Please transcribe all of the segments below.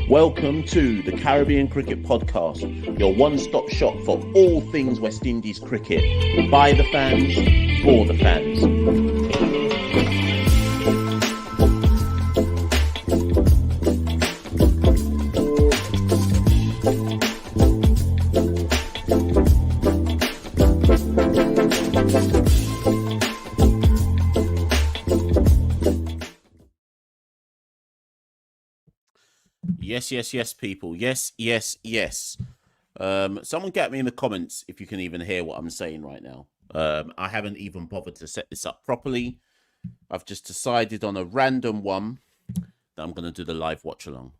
Welcome to the Caribbean Cricket Podcast, your one-stop shop for all things West Indies cricket. By the fans, for the fans. Yes, people. Yes. Someone get me in the comments if you can even hear what I'm saying right now. I haven't even bothered to set this up properly. I've just decided on a random one that I'm going to do the live watch along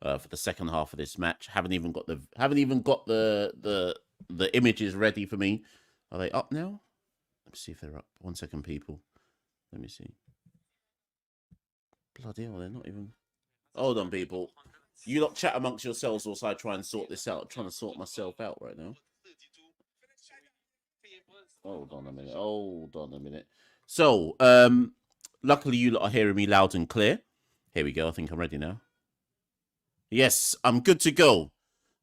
for the second half of this match. Haven't even got the images ready for me. Are they up now? Let me see if they're up. 1 second, people. Let me see. Bloody hell, they're not even. Hold on, people. You lot chat amongst yourselves whilst I try and sort this out. I'm trying to sort myself out right now. Hold on a minute. So, luckily you lot are hearing me loud and clear. Here we go. I think I'm ready now. Yes, I'm good to go.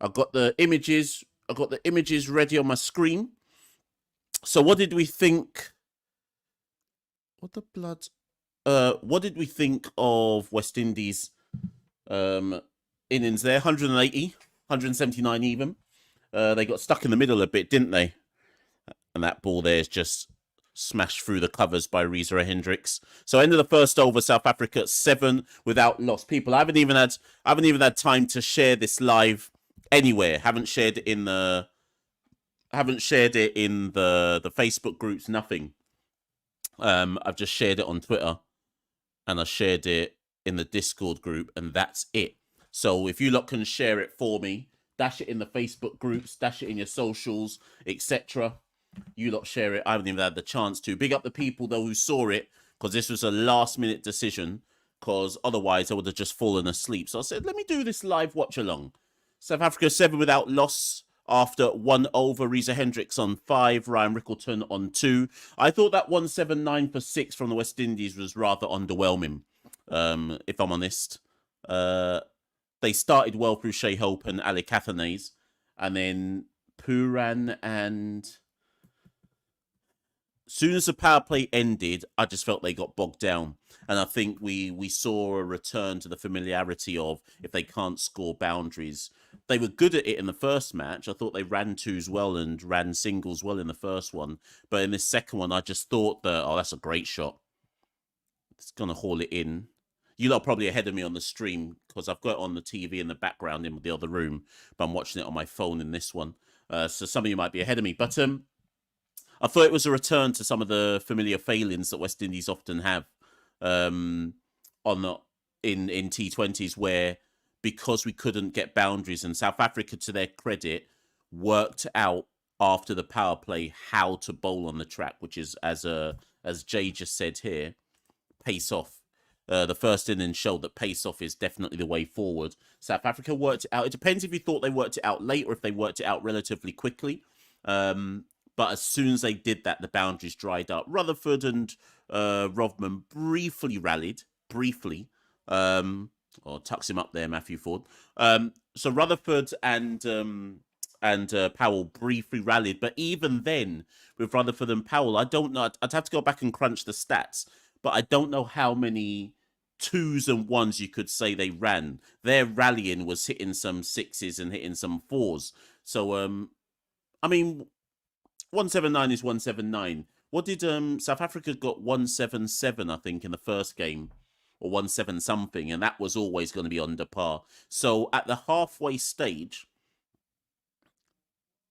I've got the images. I've got the images ready on my screen. So what did we think? What the blood? What did we think of West Indies? Innings there, 180, 179 even. They got stuck in the middle a bit, didn't they? And that ball there is just smashed through the covers by Reza Hendricks. So end of the first over, South Africa 7 without loss. People, I haven't even had time to share this live anywhere. Haven't shared it in the Facebook groups. Nothing. I've just shared it on Twitter, and I shared it in the Discord group, and that's it. So if you lot can share it for me, dash it in the Facebook groups, dash it in your socials, etc. You lot share it. I haven't even had the chance to. Big up the people though who saw it, because this was a last minute decision, because otherwise I would have just fallen asleep. So I said, let me do this live watch along. South Africa 7 without loss after 1 over. Reza Hendricks on 5, Ryan Rickleton on 2. I thought that 179 for 6 from the West Indies was rather underwhelming. If I'm honest, they started well through Shea Hope and Ali Cathanes, and then Puran, and soon as the power play ended, I just felt they got bogged down. And I think we saw a return to the familiarity of, if they can't score boundaries. They were good at it in the first match. I thought they ran twos well and ran singles well in the first one. But in this second one, I just thought that, oh, that's a great shot. It's going to haul it in. You lot are probably ahead of me on the stream, because I've got it on the TV in the background in the other room, but I'm watching it on my phone in this one. So some of you might be ahead of me. But I thought it was a return to some of the familiar failings that West Indies often have in T20s, where, because we couldn't get boundaries, and South Africa, to their credit, worked out after the power play how to bowl on the track, which is, as Jay just said here, pace off. The first innings showed that pace off is definitely the way forward. South Africa worked it out. It depends if you thought they worked it out late or if they worked it out relatively quickly. But as soon as they did that, the boundaries dried up. Rutherford and Rovman briefly rallied. Or tucks him up there, Matthew Ford. So Rutherford and Powell briefly rallied. But even then, with Rutherford and Powell, I don't know. I'd have to go back and crunch the stats. But I don't know how many twos and ones you could say they ran. Their rallying was hitting some sixes and hitting some fours. So, I mean, 179 is 179. What did South Africa got 177, I think, in the first game, or 17 something, and that was always going to be under par. So at the halfway stage,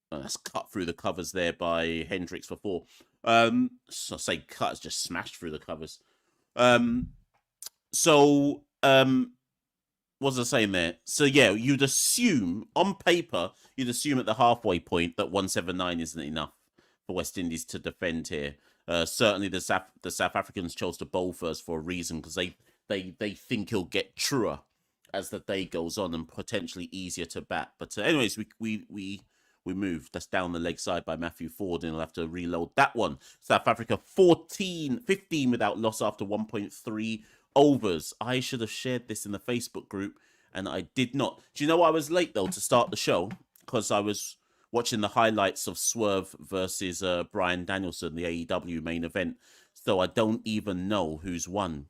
that's cut through the covers there by Hendricks for 4. So I say cut, it's just smashed through the covers. What was I saying there? So yeah, you'd assume, on paper, you'd assume at the halfway point that 179 isn't enough for West Indies to defend here. Certainly the South Africans chose to bowl first for a reason, because they think he'll get truer as the day goes on and potentially easier to bat. But anyways, we moved. That's down the leg side by Matthew Ford, and he'll have to reload that one. South Africa 15 without loss after 1.3 overs. I should have shared this in the Facebook group, and I did not. Do you know why I was late though to start the show? Because I was watching the highlights of Swerve versus Bryan Danielson, the AEW main event. So I don't even know who's won.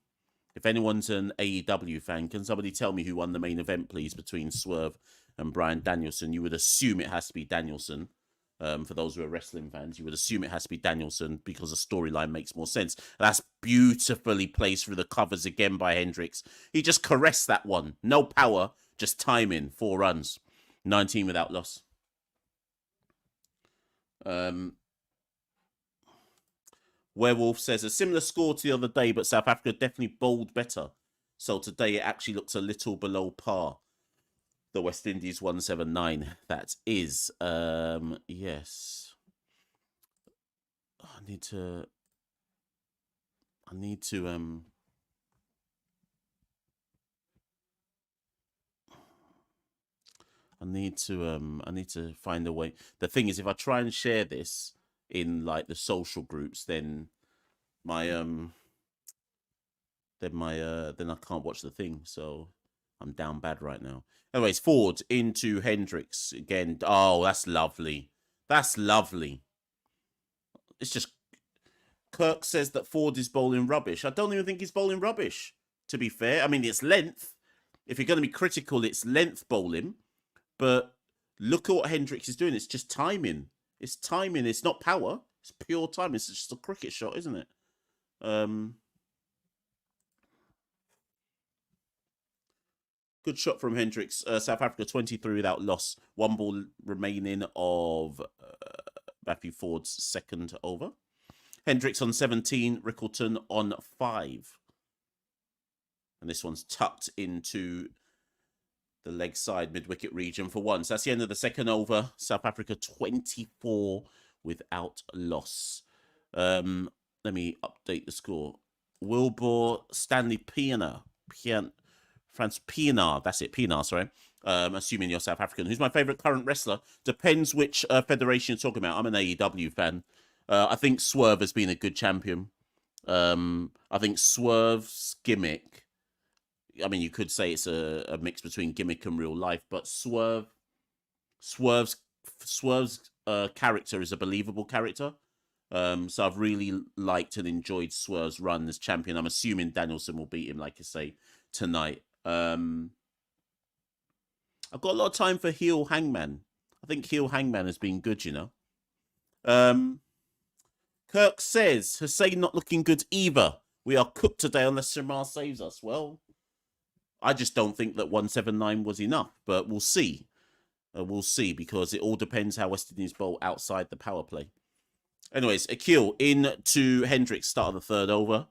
If anyone's an AEW fan, can somebody tell me who won the main event, please, between Swerve and Bryan Danielson? You would assume it has to be Danielson. For those who are wrestling fans, you would assume it has to be Danielson because the storyline makes more sense. That's beautifully placed through the covers again by Hendricks. He just caressed that one. No power, just timing. 4 runs. 19 without loss. Werewolf says a similar score to the other day, but South Africa definitely bowled better. So today it actually looks a little below par. The West Indies 179. That is, yes. I need to find a way. The thing is, if I try and share this in like the social groups, then then I can't watch the thing. So I'm down bad right now. Anyways, Ford into Hendricks again. Oh, that's lovely. That's lovely. It's just Kirk says that Ford is bowling rubbish. I don't even think he's bowling rubbish, to be fair. I mean, it's length. If you're going to be critical, it's length bowling. But look at what Hendricks is doing. It's just timing. It's timing. It's not power. It's pure timing. It's just a cricket shot, isn't it? Good shot from Hendricks. South Africa 23 without loss. 1 ball remaining of Matthew Ford's second over. Hendricks on 17. Rickleton on 5. And this one's tucked into the leg side mid-wicket region for 1. So that's the end of the second over. South Africa 24 without loss. Let me update the score. Wilbur Stanley Pienaar. France Pienaar. That's it. Pienaar, sorry. Assuming you're South African. Who's my favourite current wrestler? Depends which federation you're talking about. I'm an AEW fan. I think Swerve has been a good champion. I think Swerve's gimmick, I mean, you could say it's a mix between gimmick and real life, but Swerve's character is a believable character. So I've really liked and enjoyed Swerve's run as champion. I'm assuming Danielson will beat him, like I say, tonight. I've got a lot of time for heel Hangman. I think heel Hangman has been good, you know. Kirk says, Hussein not looking good either. We are cooked today unless Samar saves us. Well, I just don't think that 179 was enough, but we'll see. We'll see, because it all depends how West Indies bowl outside the power play. Anyways, Akil into Hendricks, start of the third over.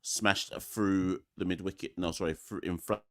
Smashed through the mid-wicket. No, sorry, in front.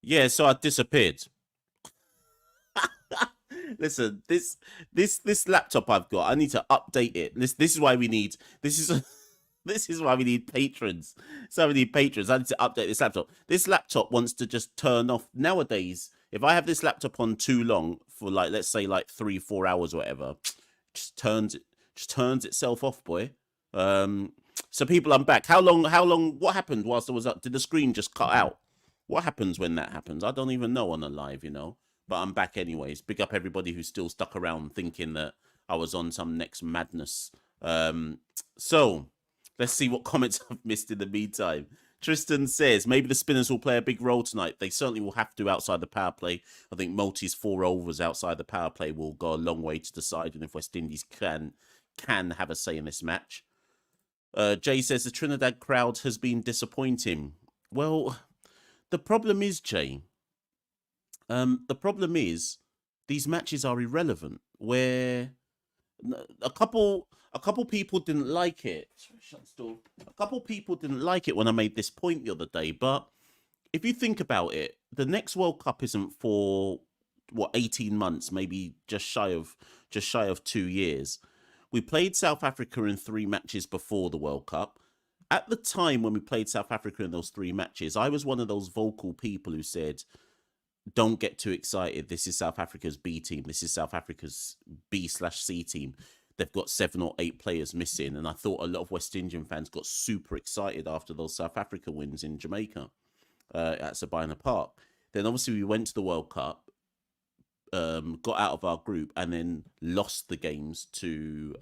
Yeah, so I disappeared. Listen, this laptop I've got, I need to update it. This is why we need this is this is why we need patrons. So we need patrons. I need to update this laptop. This laptop wants to just turn off nowadays. If I have this laptop on too long for like let's say like 3-4 hours or whatever, just turns itself off, boy. So people, I'm back. How long what happened whilst I was up? Did the screen just cut out? What happens when that happens? I don't even know on a live, but I'm back anyways. Big up everybody who's still stuck around thinking that I was on some next madness. So let's see what comments I've missed in the meantime. Tristan says maybe the spinners will play a big role tonight. They certainly will have to outside the power play. I think Multi's 4 overs outside the power play will go a long way to deciding if West Indies can have a say in this match. Jay says the Trinidad crowd has been disappointing. Well, the problem is, Jay, the problem is these matches are irrelevant. Where a couple people didn't like it. A couple people didn't like it when I made this point the other day. But if you think about it, the next World Cup isn't for 18 months, maybe just shy of 2 years. We played South Africa in 3 matches before the World Cup. At the time when we played South Africa in those 3 matches, I was one of those vocal people who said, don't get too excited. This is South Africa's B team. This is South Africa's B/C team. They've got 7 or 8 players missing. And I thought a lot of West Indian fans got super excited after those South Africa wins in Jamaica at Sabina Park. Then obviously we went to the World Cup, got out of our group, and then lost the games to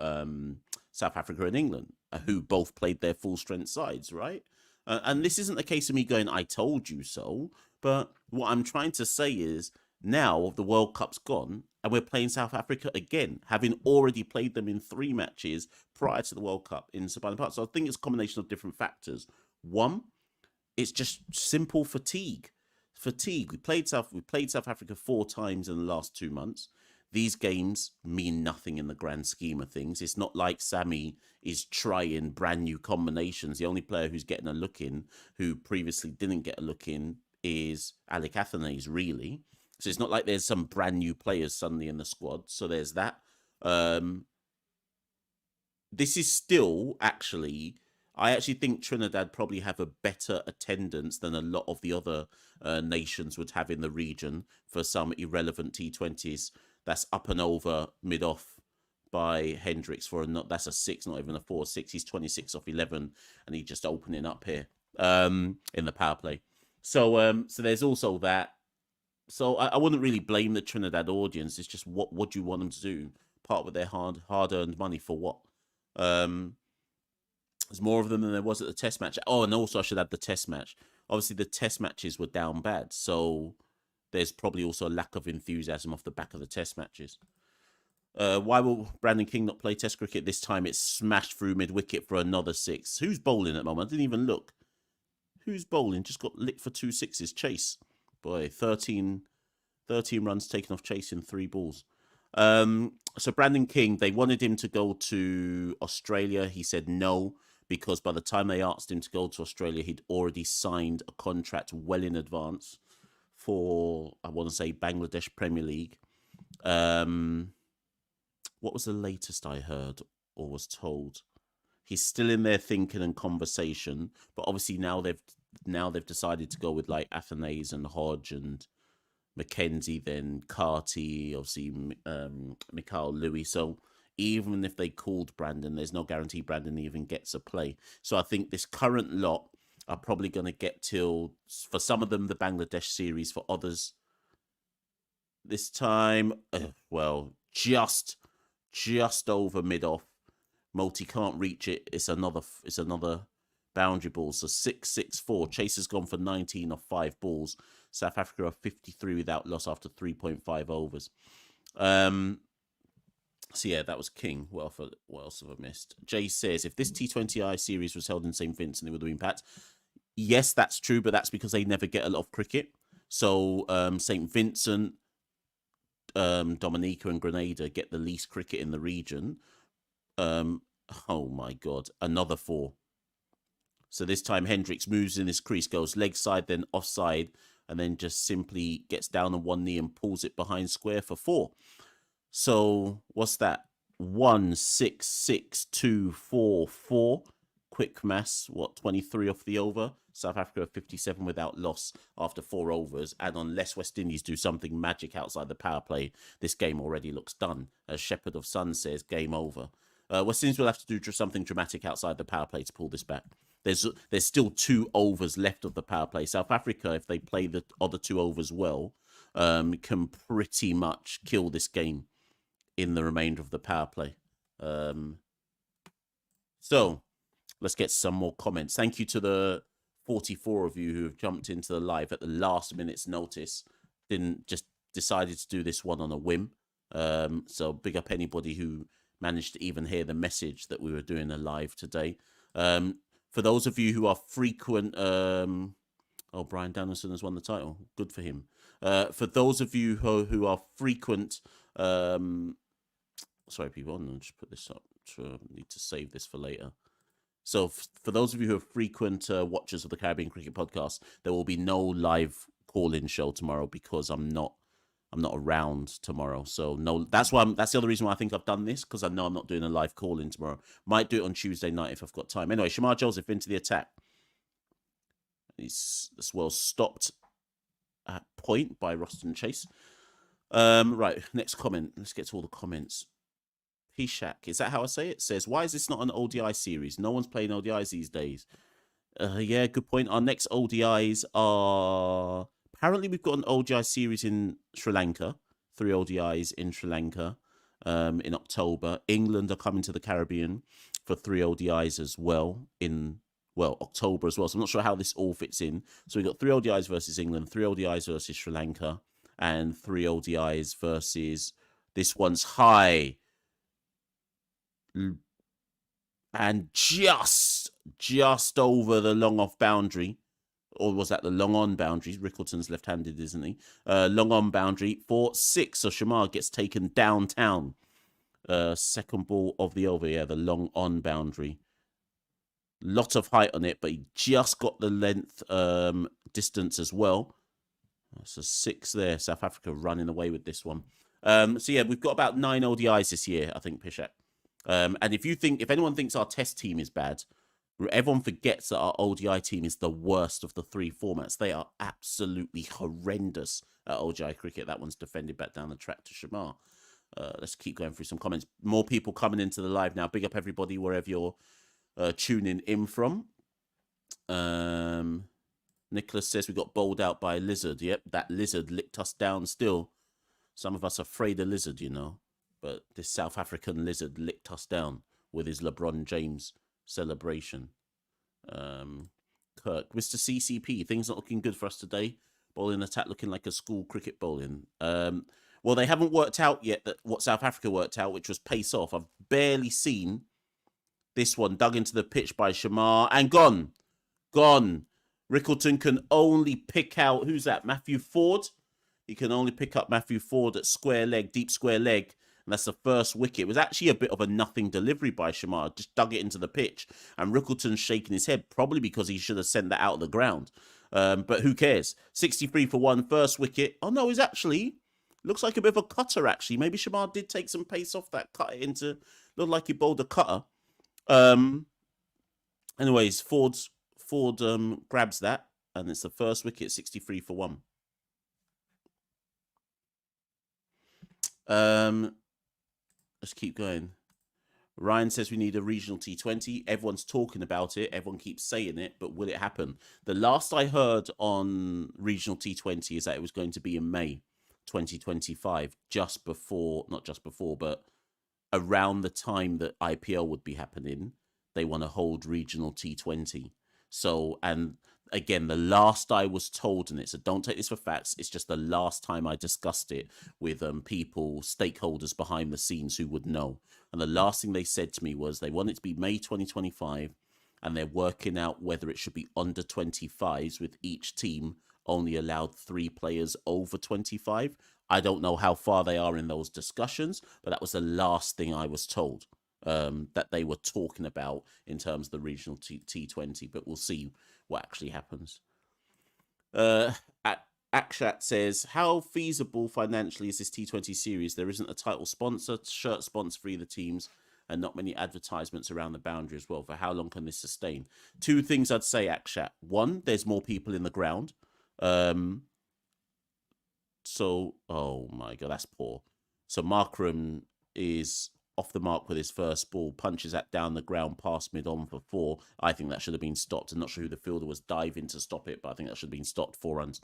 South Africa and England, who both played their full strength sides, right? And this isn't a case of me going, I told you so. But what I'm trying to say is now the World Cup's gone and we're playing South Africa again, having already played them in 3 matches prior to the World Cup in Sabina Park. So I think it's a combination of different factors. One, it's just simple fatigue. We played South Africa 4 times in the last 2 months. These games mean nothing in the grand scheme of things. It's not like Sammy is trying brand new combinations. The only player who's getting a look in, who previously didn't get a look in, is Alec Athanaze, really. So it's not like there's some brand new players suddenly in the squad. So there's that. This is still actually, I actually think Trinidad probably have a better attendance than a lot of the other nations would have in the region for some irrelevant T20s. That's up and over mid-off by Hendricks for that's a 6, not even a 4-6. He's 26 off 11, and he's just opening up here in the power play. So there's also that. So I wouldn't really blame the Trinidad audience. It's just what do you want them to do? Part with their hard-earned money for what? There's more of them than there was at the test match. Oh, and also I should add the test match. Obviously, the test matches were down bad, so there's probably also a lack of enthusiasm off the back of the test matches. Why will Brandon King not play test cricket this time? It's smashed through mid-wicket for another 6. Who's bowling at the moment? I didn't even look. Who's bowling? Just got licked for 2 6s. Chase. Boy, 13 runs taken off Chase in 3 balls. So Brandon King, they wanted him to go to Australia. He said no, because by the time they asked him to go to Australia, he'd already signed a contract well in advance for, I want to say, Bangladesh Premier League. What was the latest I heard or was told? He's still in there thinking and conversation, but obviously now they've decided to go with like Athanaze and Hodge and Mackenzie, then Carty, obviously Machel Louis. So even if they called Brandon, there's no guarantee Brandon even gets a play. So I think this current lot are probably going to get till, for some of them, the Bangladesh series, for others this time, just over mid-off. Multi can't reach it. It's another boundary ball. So 6-6-4. Chase has gone for 19 off 5 balls. South Africa are 53 without loss after 3.5 overs. So yeah, that was King. What else have I missed? Jay says, if this T20I series was held in St. Vincent, it would have been packed. Yes, that's true, but that's because they never get a lot of cricket. So St. Vincent, Dominica and Grenada get the least cricket in the region. Oh my God, another 4. So this time Hendricks moves in his crease, goes leg side, then offside, and then just simply gets down on one knee and pulls it behind square for 4. So what's that? 1, 6, 6, 2, 4, 4. Quick maths, 23 off the over. South Africa 57 without loss after 4 overs. And unless West Indies do something magic outside the power play, this game already looks done. As Shepherd of Sun says, game over. West Indies will have to do something dramatic outside the power play to pull this back. There's still 2 overs left of the power play. South Africa, if they play the other 2 overs well, can pretty much kill this game in the remainder of the power play. So let's get some more comments. Thank you to the 44 of you who have jumped into the live at the last minute's notice. Didn't just decided to do this one on a whim. So big up anybody who managed to even hear the message that we were doing a live today. For those of you who are frequent, Brian Danielson has won the title. Good for him. For those of you who are frequent, sorry people, I'm gonna just put this up. I need to save this for later. So for those of you who are frequent watchers of the Caribbean Cricket Podcast, there will be no live call-in show tomorrow because I'm not around tomorrow. So no, that's the other reason why I think I've done this, because I know I'm not doing a live call-in tomorrow. Might do it on Tuesday night if I've got time. Anyway, Shamar Joseph into the attack. He's as well stopped at point by Roston Chase. Right, next comment. Let's get to all the comments. Pishak, is that how I say it? Says, why is this not an ODI series? No one's playing ODIs these days. Yeah, good point. Our next ODIs are... Apparently, we've got an ODI series in Sri Lanka. 3 ODIs in Sri Lanka in October. England are coming to the Caribbean for 3 ODIs as well in, October as well. So I'm not sure how this all fits in. So we've got 3 ODIs versus England, 3 ODIs versus Sri Lanka, and 3 ODIs versus... This one's high. And just over the long off boundary, or was that the long on boundary? Rickleton's left-handed, isn't he? Long on boundary for 6. So Shamar gets taken downtown. Second ball of the over, yeah, the long on boundary. Lot of height on it, but he just got the length distance as well. So 6 there. South Africa running away with this one. So yeah, we've got about 9 ODIs this year, I think, Pishak. And if anyone thinks our test team is bad, everyone forgets that our ODI team is the worst of the 3 formats. They are absolutely horrendous at ODI cricket. That one's defended back down the track to Shamar. Let's keep going through some comments. More people coming into the live now. Big up everybody wherever you're tuning in from. Nicholas says we got bowled out by a lizard. Yep, that lizard licked us down still. Some of us are afraid of lizard, you know. But this South African lizard licked us down with his LeBron James celebration. Kirk, Mr. CCP, things not looking good for us today. Bowling attack looking like a school cricket bowling. Well, they haven't worked out yet what South Africa worked out, which was pace off. I've barely seen this one dug into the pitch by Shamar and gone. Rickleton can only pick out, who's that? Matthew Ford. He can only pick up Matthew Ford at square leg, deep square leg. And that's the first wicket. It was actually a bit of a nothing delivery by Shamar. Just dug it into the pitch. And Rickleton's shaking his head, probably because he should have sent that out of the ground. But who cares? 63 for 1, first wicket. Oh, no, it's actually... Looks like a bit of a cutter, actually. Maybe Shamar did take some pace off that, cut it into... Looked like he bowled a cutter. Anyways, Ford grabs that. And it's the first wicket, 63 for 1. Let's keep going. Ryan says we need a regional T20. Everyone's talking about it. Everyone keeps saying it, but will it happen? The last I heard on regional T20 is that it was going to be in May 2025, but around the time that IPL would be happening, they want to hold regional T20. So, and again, the last I was told in it, so don't take this for facts, it's just the last time I discussed it with people, stakeholders behind the scenes who would know. And the last thing they said to me was they want it to be May 2025, and they're working out whether it should be under 25s with each team only allowed 3 players over 25. I don't know how far they are in those discussions, but that was the last thing I was told that they were talking about in terms of the regional T20, but we'll see what actually happens. Akshat says, how feasible financially is this T20 series? There isn't a title sponsor, shirt sponsor for either teams, and not many advertisements around the boundary as well. For how long can this sustain? Two things I'd say, Akshat. One, there's more people in the ground. So, oh my God, that's poor. So Markram is off the mark with his first ball, punches that down the ground past mid-on for 4. I think that should have been stopped. I'm not sure who the fielder was diving to stop it, but I think that should have been stopped. 4 runs.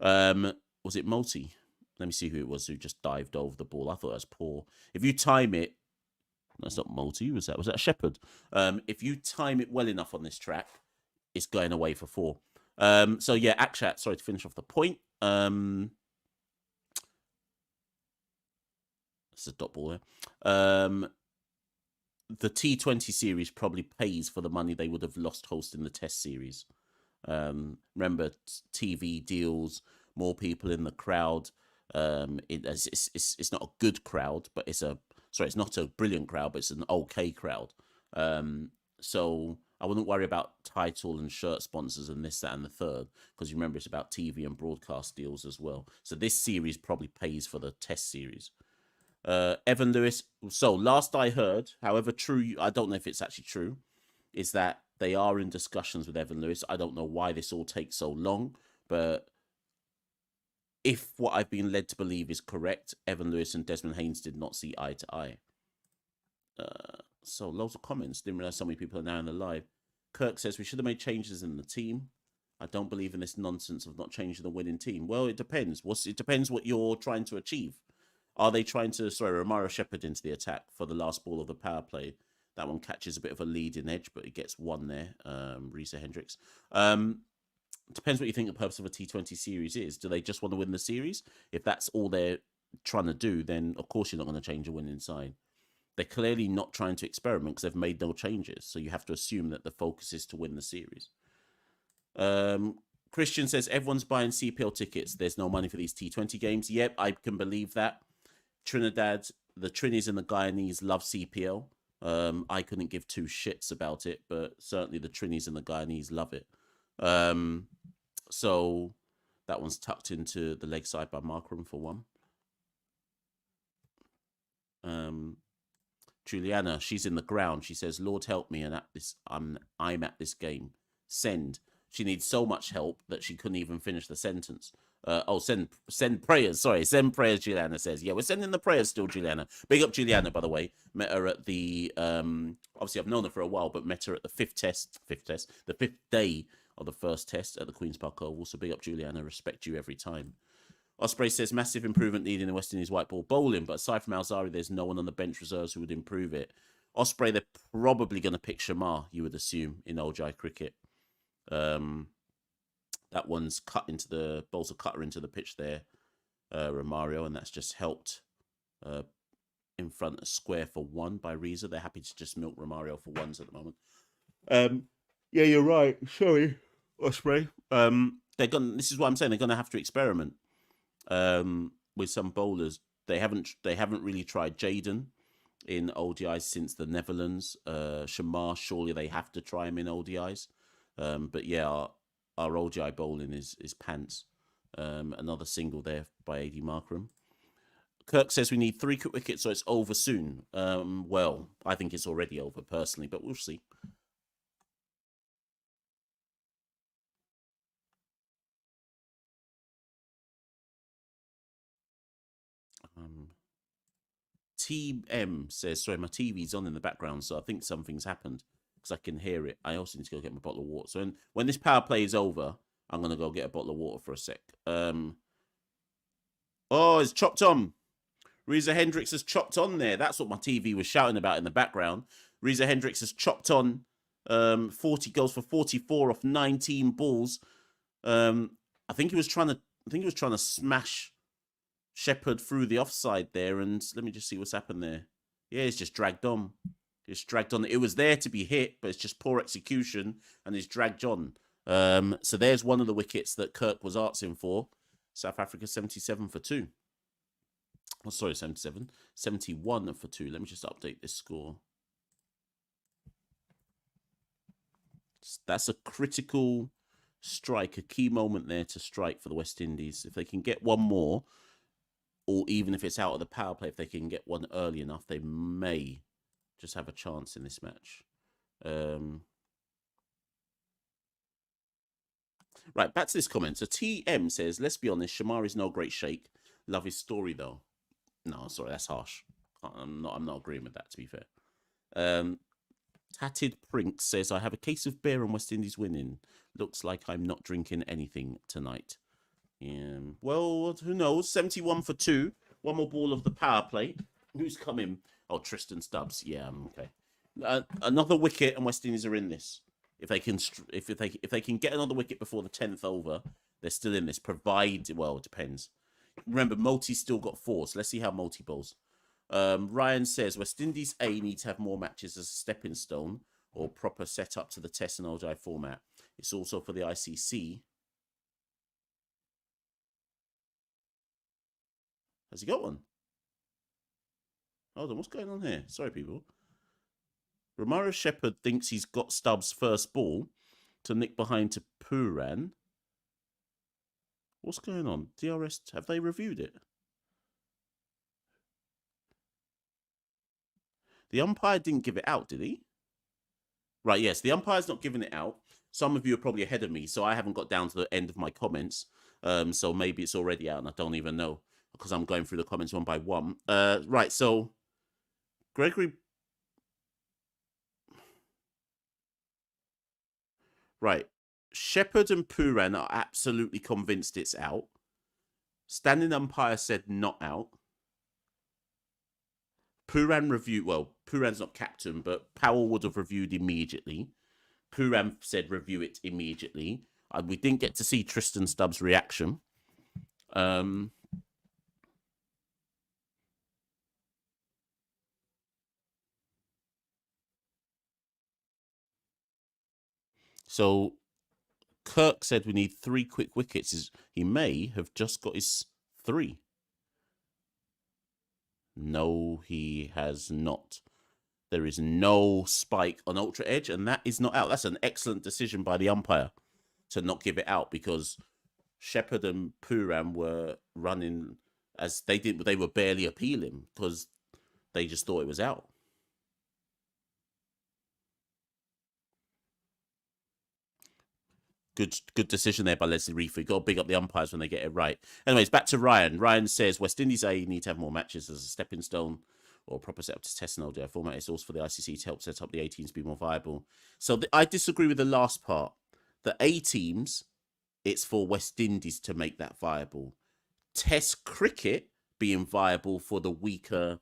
Was it Multi? Let me see who it was who just dived over the ball. I thought that was poor. If you time it, that's not Multi. Was that Shepherd? If you time it well enough on this track, it's going away for 4. So yeah, Akshat, sorry to finish off the point. It's a dot ball there. The T20 series probably pays for the money they would have lost hosting the Test series. Remember, TV deals, more people in the crowd. It's not a good crowd, but it's not a brilliant crowd, but it's an okay crowd. So I wouldn't worry about title and shirt sponsors and this, that, and the third, because you remember it's about TV and broadcast deals as well. So this series probably pays for the Test series. Evan Lewis. So last I heard, however true, I don't know if it's actually true, is that they are in discussions with Evan Lewis. I don't know why this all takes so long, but if what I've been led to believe is correct, Evan Lewis and Desmond Haynes did not see eye to eye. So loads of comments. Didn't realize so many people are now in the live. Kirk says we should have made changes in the team. I don't believe in this nonsense of not changing the winning team. Well, it depends. It depends what you're trying to achieve. Are they trying to, Romario Shepherd into the attack for the last ball of the power play? That one catches a bit of a leading edge, but it gets 1 there. Risa Hendricks. Depends what you think the purpose of a T20 series is. Do they just want to win the series? If that's all they're trying to do, then of course you're not going to change a winning side. They're clearly not trying to experiment because they've made no changes. So you have to assume that the focus is to win the series. Christian says, everyone's buying CPL tickets. There's no money for these T20 games. Yep, I can believe that. Trinidad, the Trinis and the Guyanese love CPL. I couldn't give 2 shits about it, but certainly the Trinis and the Guyanese love it. So that one's tucked into the leg side by Markram for 1. Juliana, she's in the ground. She says, Lord help me, and I'm at this game. Send. She needs so much help that she couldn't even finish the sentence. Send prayers. Sorry, send prayers, Juliana says. Yeah, we're sending the prayers still, Juliana. Big up Juliana, by the way. Met her at the, obviously I've known her for a while, but met her at the the 5th day of the first test at the Queen's Park Oval. So big up Juliana, respect you every time. Osprey says, massive improvement needed in the West Indies white ball bowling, but aside from Alzari, there's no one on the bench reserves who would improve it. Osprey, they're probably going to pick Shamar, you would assume, in ODI cricket. That one's cut into the balls of cutter into the pitch there, Romario, and that's just helped in front of square for 1 by Reza. They're happy to just milk Romario for 1s at the moment. Yeah, you're right. Sorry, Osprey. This is what I'm saying. They're gonna have to experiment with some bowlers. They haven't really tried Jaden in ODIs since the Netherlands. Shamar, surely they have to try him in ODIs. But yeah, our ODI bowling is pants. Another single there by AD Markram. Kirk says we need 3 quick wickets, so it's over soon. Well, I think it's already over personally, but we'll see. TM says, sorry, my TV's on in the background, so I think something's happened because I can hear it. I also need to go get my bottle of water. So when this power play is over, I'm going to go get a bottle of water for a sec. Oh, it's chopped on. Reza Hendricks has chopped on there. That's what my TV was shouting about in the background. Reza Hendricks has chopped on. 40 goes for 44 off 19 balls. I think he was trying to smash Shepherd through the offside there, and let me just see what's happened there. Yeah, it's just dragged on. It was there to be hit, but it's just poor execution, and it's dragged on. So there's one of the wickets that Kirk was artsing for. South Africa 77 for 2. Oh, sorry, 77. 71 for 2. Let me just update this score. That's a critical strike, a key moment there to strike for the West Indies. If they can get one more, or even if it's out of the power play, if they can get one early enough, they may just have a chance in this match. Right, back to this comment. So TM says, let's be honest, Shamar is no great shake. Love his story, though. No, sorry, that's harsh. I'm not agreeing with that, to be fair. Tatted Prinks says, I have a case of beer and West Indies winning. Looks like I'm not drinking anything tonight. Well, who knows? 71 for 2. One more ball of the power play. Who's coming? Oh, Tristan Stubbs. Yeah, okay. Another wicket and West Indies are in this. If they can get another wicket before the 10th over, they're still in this. Well, it depends. Remember, Multi's still got 4, so let's see how Multi bowls. Ryan says West Indies A need to have more matches as a stepping stone or proper setup to the Test and ODI format. It's also for the ICC. Has he got one? Hold on, what's going on here? Sorry, people. Romaro Shepherd thinks he's got Stubbs' first ball to nick behind to Puran. What's going on? DRS, have they reviewed it? The umpire didn't give it out, did he? Right, yes, the umpire's not giving it out. Some of you are probably ahead of me, so I haven't got down to the end of my comments. So maybe it's already out and I don't even know because I'm going through the comments one by one. Right, so Gregory... Right, Shepherd and Puran are absolutely convinced it's out. Standing umpire said not out. Puran reviewed, well, Puran's not captain, but Powell would have reviewed immediately. Puran said review it immediately. We didn't get to see Tristan Stubbs' reaction. So Kirk said we need 3 quick wickets. He may have just got his 3. No, he has not. There is no spike on Ultra Edge, and that is not out. That's an excellent decision by the umpire to not give it out because Shepherd and Puran were running as they were barely appealing because they just thought it was out. Good decision there by Leslie Reef. We've got to big up the umpires when they get it right. Anyways, back to Ryan. Ryan says West Indies A need to have more matches as a stepping stone or proper setup to test an ODI format. It's also for the ICC to help set up the A teams to be more viable. So I disagree with the last part. The A teams, it's for West Indies to make that viable. Test cricket being viable for the weaker,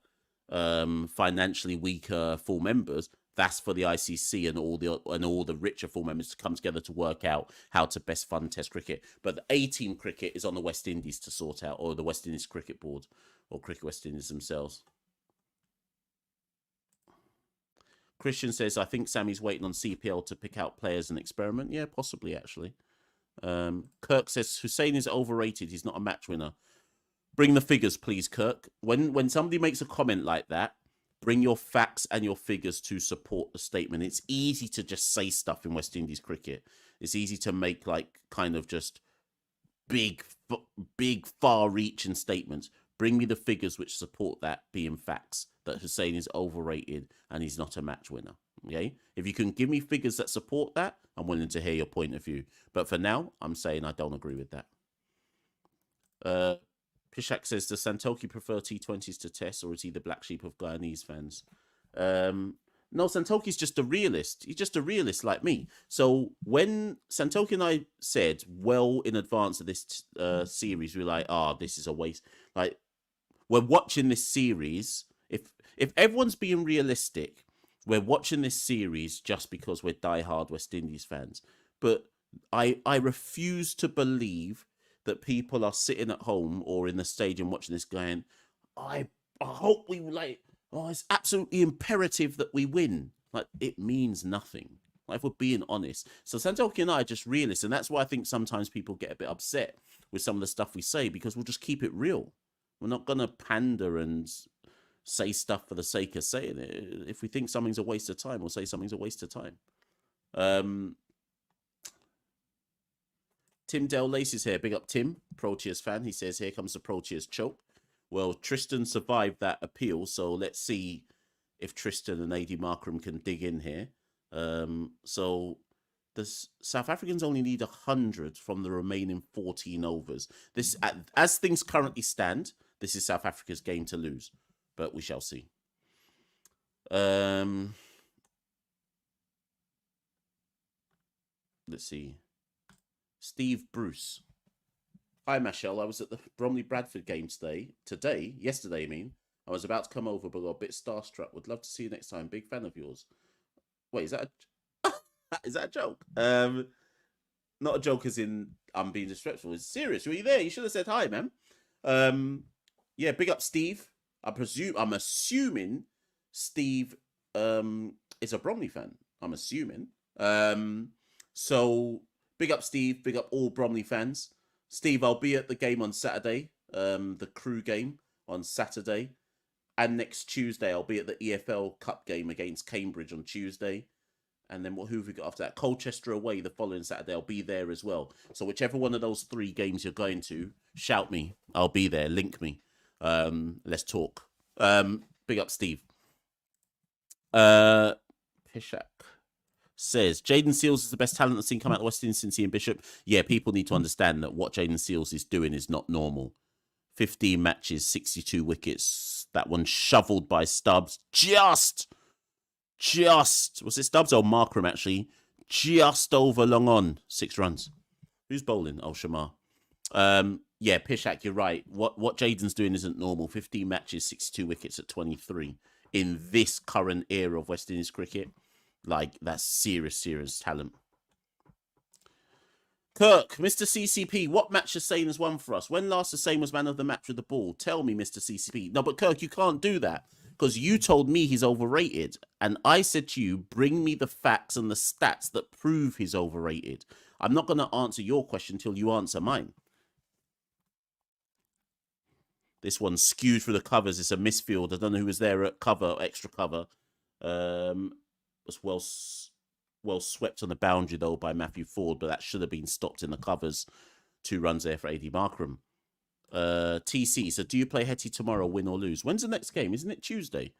financially weaker full members, that's for the ICC and all the richer full members to come together to work out how to best fund Test cricket. But the A-team cricket is on the West Indies to sort out, or the West Indies Cricket Board, or Cricket West Indies themselves. Christian says, I think Sammy's waiting on CPL to pick out players and experiment. Yeah, possibly, actually. Kirk says, Hussein is overrated. He's not a match winner. Bring the figures, please, Kirk. When somebody makes a comment like that, bring your facts and your figures to support the statement. It's easy to just say stuff in West Indies cricket. It's easy to make like kind of just big, far-reaching statements. Bring me the figures which support that being facts, that Hussein is overrated and he's not a match winner. Okay? If you can give me figures that support that, I'm willing to hear your point of view. But for now, I'm saying I don't agree with that. Pishak says, does Santoki prefer T20s to Test, or is he the black sheep of Guyanese fans? No, Santoki's just a realist. He's just a realist like me. So when Santoki and I said well in advance of this series, we were like, this is a waste. Like, we're watching this series. If everyone's being realistic, we're watching this series just because we're diehard West Indies fans. But I refuse to believe that people are sitting at home or in the stadium watching this going, I hope we it's absolutely imperative that we win. Like, it means nothing. Like, if we're being honest. So Santoki and I are just realists, and that's why I think sometimes people get a bit upset with some of the stuff we say, because we'll just keep it real. We're not going to pander and say stuff for the sake of saying it. If we think something's a waste of time, we'll say something's a waste of time. Tim Dale Laces here. Big up Tim, Proteas fan. He says, here comes the Proteas choke. Well, Tristan survived that appeal, so let's see if Tristan and AD Markram can dig in here. So the South Africans only need 100 from the remaining 14 overs. This, as things currently stand, this is South Africa's game to lose, but we shall see. Let's see. Steve Bruce. Hi, Machel. I was at the Bromley-Bradford game yesterday, I mean. I was about to come over, but got a bit starstruck. Would love to see you next time. Big fan of yours. Wait, is that a joke? Not a joke as in I'm being disrespectful. It's serious. Were you there? You should have said hi, man. Yeah, big up Steve. I'm assuming Steve is a Bromley fan. I'm assuming. So big up Steve. Big up all Bromley fans. Steve, I'll be at the game on Saturday, the crew game on Saturday. And next Tuesday, I'll be at the EFL Cup game against Cambridge on Tuesday. And then who have we got after that? Colchester away the following Saturday. I'll be there as well. So whichever one of those 3 games you're going to, shout me. I'll be there. Link me. Let's talk. Big up, Steve. Pishak says, Jaden Seals is the best talent that's seen come out of the West Indies since Ian Bishop. Yeah, people need to understand that what Jaden Seals is doing is not normal. 15 matches, 62 wickets. That one shoveled by Stubbs. Just, was it Stubbs or Markram actually? Just over long on. 6 runs. Who's bowling? Oh, Shamar. Yeah, Pishak, you're right. What Jaden's doing isn't normal. 15 matches, 62 wickets at 23 in this current era of West Indies cricket. Like, that's serious talent. Kirk, Mr. CCP, what match Hussain has won for us? When last Hussain was man of the match with the ball? Tell me, Mr. CCP. No, but Kirk, you can't do that because you told me he's overrated. And I said to you, bring me the facts and the stats that prove he's overrated. I'm not going to answer your question until you answer mine. This one's skewed through the covers. It's a misfield. I don't know who was there at cover, extra cover. Was well swept on the boundary, though, by Matthew Ford, but that should have been stopped in the covers. 2 runs there for AD Markram. TC, so do you play Hetty tomorrow, win or lose? When's the next game? Isn't it Tuesday?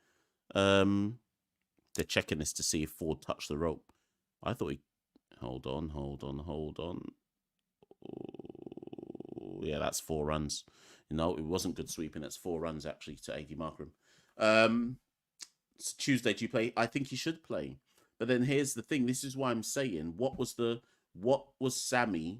They're checking this to see if Ford touched the rope. I thought he... Hold on. Oh, yeah, that's 4 runs. No, it wasn't good sweeping. That's 4 runs, actually, to AD Markram. Tuesday, do you play? I think he should play. But then here's the thing. This is why I'm saying, what was Sammy's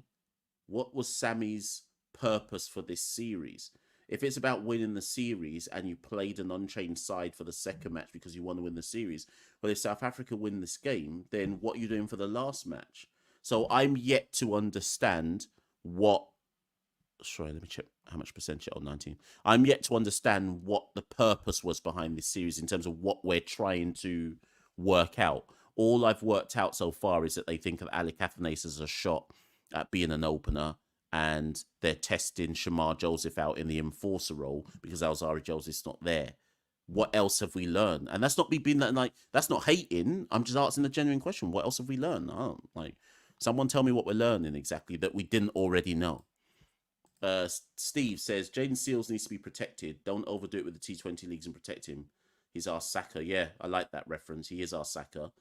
purpose for this series? If it's about winning the series and you played an unchanged side for the second match because you want to win the series, well, if South Africa win this game, then what are you doing for the last match? So I'm yet to understand what... Sorry, let me check how much percentage on 19. I'm yet to understand what the purpose was behind this series in terms of what we're trying to work out. All I've worked out so far is that they think of Ali Cathanas as a shot at being an opener, and they're testing Shamar Joseph out in the enforcer role because Alzari Joseph's not there. What else have we learned? And that's not me being like, that's not hating. I'm just asking a genuine question. What else have we learned? Someone tell me what we're learning exactly that we didn't already know. Steve says, Jaden Seals needs to be protected. Don't overdo it with the T20 leagues and protect him. He's our Saka. Yeah, I like that reference. He is our Saka.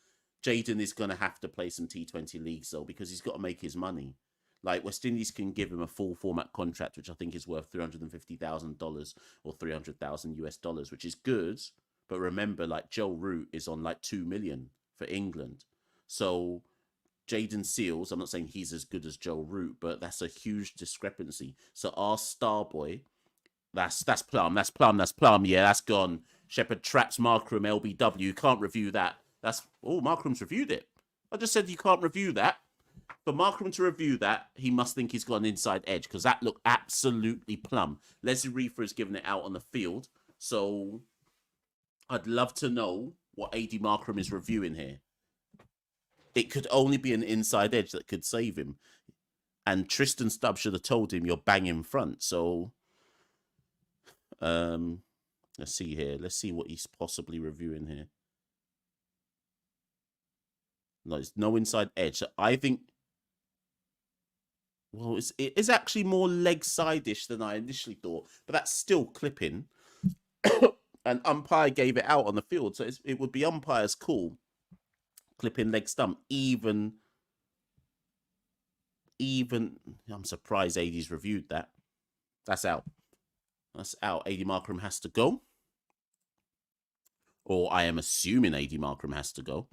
Jaden is going to have to play some T20 leagues, though, because he's got to make his money. Like, West Indies can give him a full format contract, which I think is worth $350,000 or $300,000 US, which is good. But remember, like, Joe Root is on like $2 million for England. So Jaden Seals, I'm not saying he's as good as Joe Root, but that's a huge discrepancy. So our star boy, that's Plum. Yeah, that's gone. Shepherd traps Markram LBW. You can't review that. Markram's reviewed it. I just said you can't review that. For Markram to review that, he must think he's got an inside edge because that looked absolutely plum. Leslie Reefer has given it out on the field. So I'd love to know what AD Markram is reviewing here. It could only be an inside edge that could save him. And Tristan Stubbs should have told him you're bang in front. So let's see here. Let's see what he's possibly reviewing here. No, it's no inside edge. So I think Well, it is actually more leg side-ish than I initially thought, but that's still clipping. And umpire gave it out on the field, so it would be umpire's call, clipping leg stump. Even I'm surprised AD's reviewed that. That's out. That's out. AD Markram has to go, or I am assuming AD Markram has to go.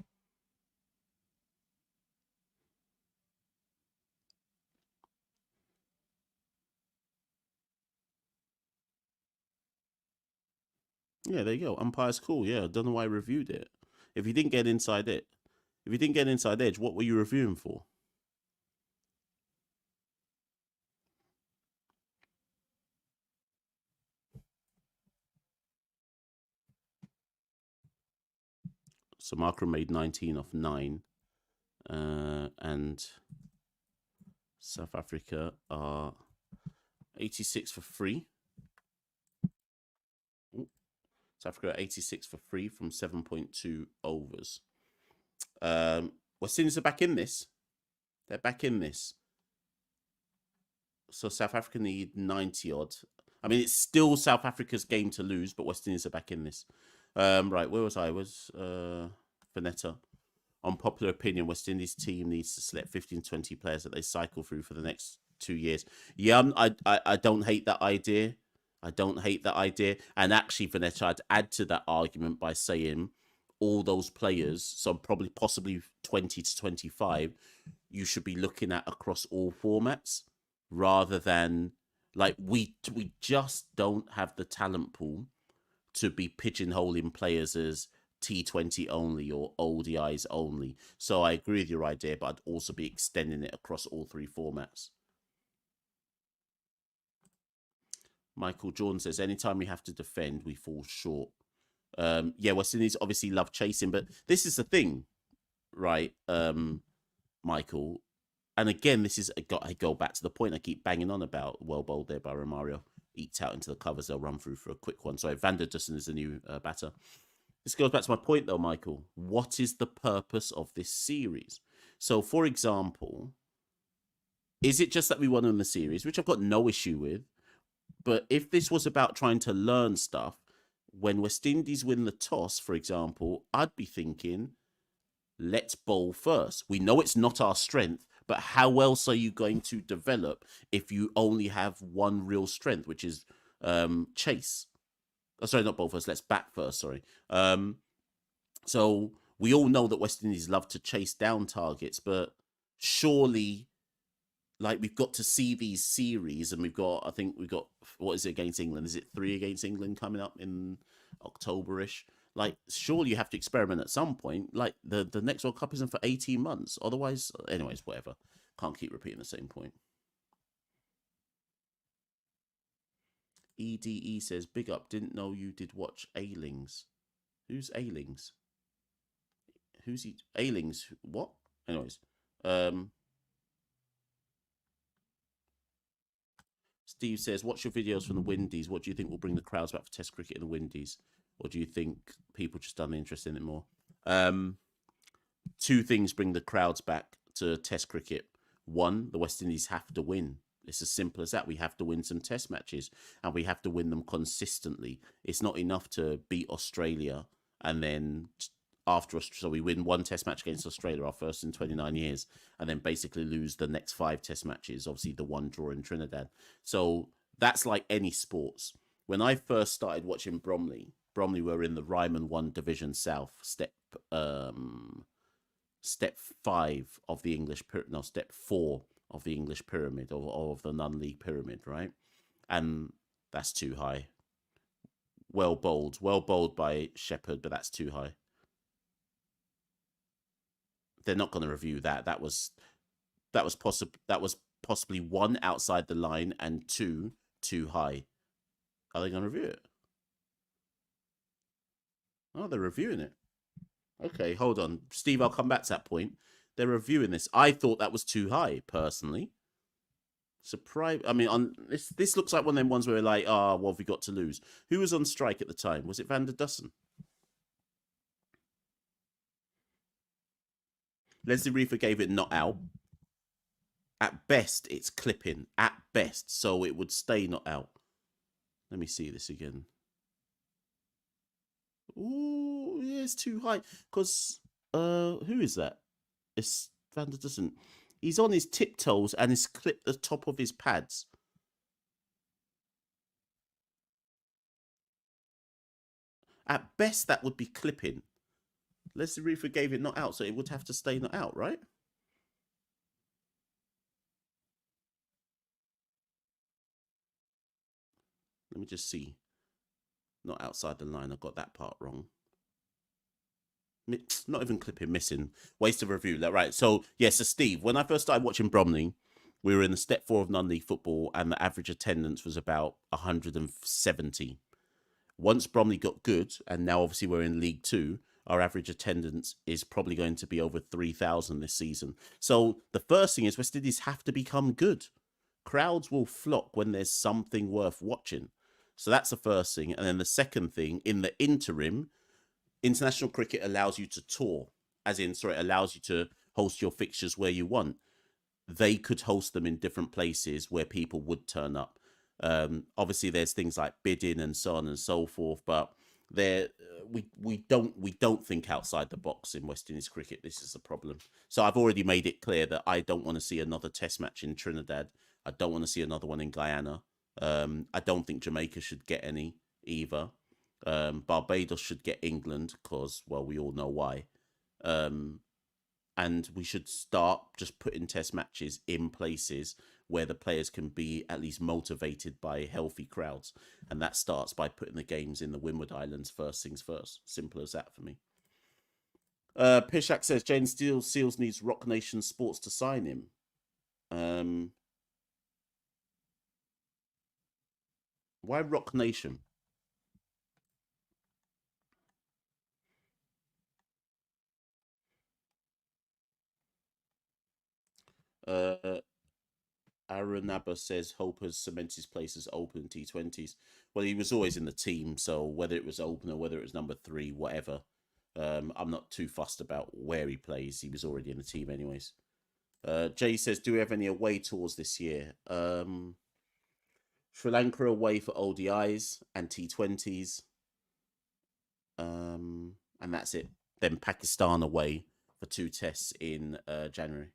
Yeah, there you go. Umpire's call. Yeah, I don't know why I reviewed it. If you didn't get inside edge, what were you reviewing for? So Markram made 19 off 9. And South Africa are 86 for free. South Africa are 86 for free from 7.2 overs. West Indies are back in this. They're back in this. So South Africa need 90 odd. I mean, it's still South Africa's game to lose, but West Indies are back in this. Right, where was I? Was Vanetta. Unpopular opinion, West Indies team needs to select 15, 20 players that they cycle through for the next 2 years. Yeah, I don't hate that idea. I don't hate that idea. And actually, Vanetta, I'd add to that argument by saying all those players, so probably possibly 20 to 25, you should be looking at across all formats rather than like we just don't have the talent pool to be pigeonholing players as T20 only or ODIs only. So I agree with your idea, but I'd also be extending it across all 3 formats. Michael Jordan says, anytime we have to defend, we fall short. Yeah, West Indies obviously love chasing, but this is the thing, right, Michael? And again, this is, I go back to the point I keep banging on about. Well bowled there by Romario. Eats out into the covers. They'll run through for a quick one. Sorry, Van der Dussen is the new batter. This goes back to my point, though, Michael. What is the purpose of this series? So, for example, is it just that we won in the series, which I've got no issue with? But if this was about trying to learn stuff, when West Indies win the toss, for example, I'd be thinking, let's bowl first. We know it's not our strength, but how else are you going to develop if you only have one real strength, which is chase? Oh, sorry, not bowl first. Let's bat first. Sorry. So we all know that West Indies love to chase down targets, but surely, like, we've got to see these series, and I think we've got, what is it against England? Is it 3 against England coming up in October-ish? Like, surely you have to experiment at some point. Like, the next World Cup isn't for 18 months. Otherwise, anyways, whatever. Can't keep repeating the same point. EDE says, big up, didn't know you did watch Ailings. Who's Ailings? Who's he? Ailings? What? Anyways. Steve says, watch your videos from the Windies. What do you think will bring the crowds back for Test cricket in the Windies? Or do you think people just aren't interested in it more? 2 things bring the crowds back to Test cricket. 1, the West Indies have to win. It's as simple as that. We have to win some Test matches, and we have to win them consistently. It's not enough to beat Australia and then so we win 1 Test match against Australia, our first in 29 years, and then basically lose the next 5 Test matches, obviously the 1 draw in Trinidad. So that's like any sports. When I first started watching Bromley were in the Ryman 1 Division South, step 5 of the English step 4 of the English pyramid, or of the non-league pyramid, right? And that's too high. Well bowled by Shepherd, but that's too high. They're not going to review that. That was possibly 1 outside the line and 2 too high. Are they going to review it? Oh, they're reviewing it. Okay, hold on, Steve. I'll come back to that point. They're reviewing this. I thought that was too high, personally. Surprise! I mean, on this looks like one of them ones where we're like, what have we got to lose? Who was on strike at the time? Was it Van der Dussen? Leslie Reefer gave it not out. At best, it's clipping. At best, so it would stay not out. Let me see this again. Ooh, yeah, it's too high. Because who is that? It's Van der Dussen. He's on his tiptoes and he's clipped the top of his pads. At best, that would be clipping. Leslie Reefer gave it not out, so it would have to stay not out, right? Let me just see. Not outside the line. I got that part wrong. Not even clipping, missing. Waste of review. Right. So, yes, so Steve, when I first started watching Bromley, we were in the step 4 of non-league football and the average attendance was about 170. Once Bromley got good, and now obviously we're in League 2, our average attendance is probably going to be over 3,000 this season. So the first thing is West Indies have to become good. Crowds will flock when there's something worth watching. So that's the first thing. And then the second thing, in the interim, international cricket allows you to tour, allows you to host your fixtures where you want. They could host them in different places where people would turn up. Obviously, there's things like bidding and so on and so forth, but we don't think outside the box in West Indies cricket. This is the problem. So I've already made it clear that I don't want to see another Test match in Trinidad. I don't want to see another one in Guyana. I don't think Jamaica should get any either. Barbados should get England because, well, we all know why. And we should start just putting Test matches in places where the players can be at least motivated by healthy crowds. And that starts by putting the games in the Windward Islands first things first. Simple as that for me. Pishak says Jane Seals needs Rock Nation Sports to sign him. Why Rock Nation? Aranaba says Hope has cemented his place as open T20s. Well, he was always in the team, so whether it was open or whether it was number 3, whatever, I'm not too fussed about where he plays. He was already in the team anyways. Jay says, do we have any away tours this year? Sri Lanka away for ODIs and T20s. And that's it. Then Pakistan away for 2 tests in January.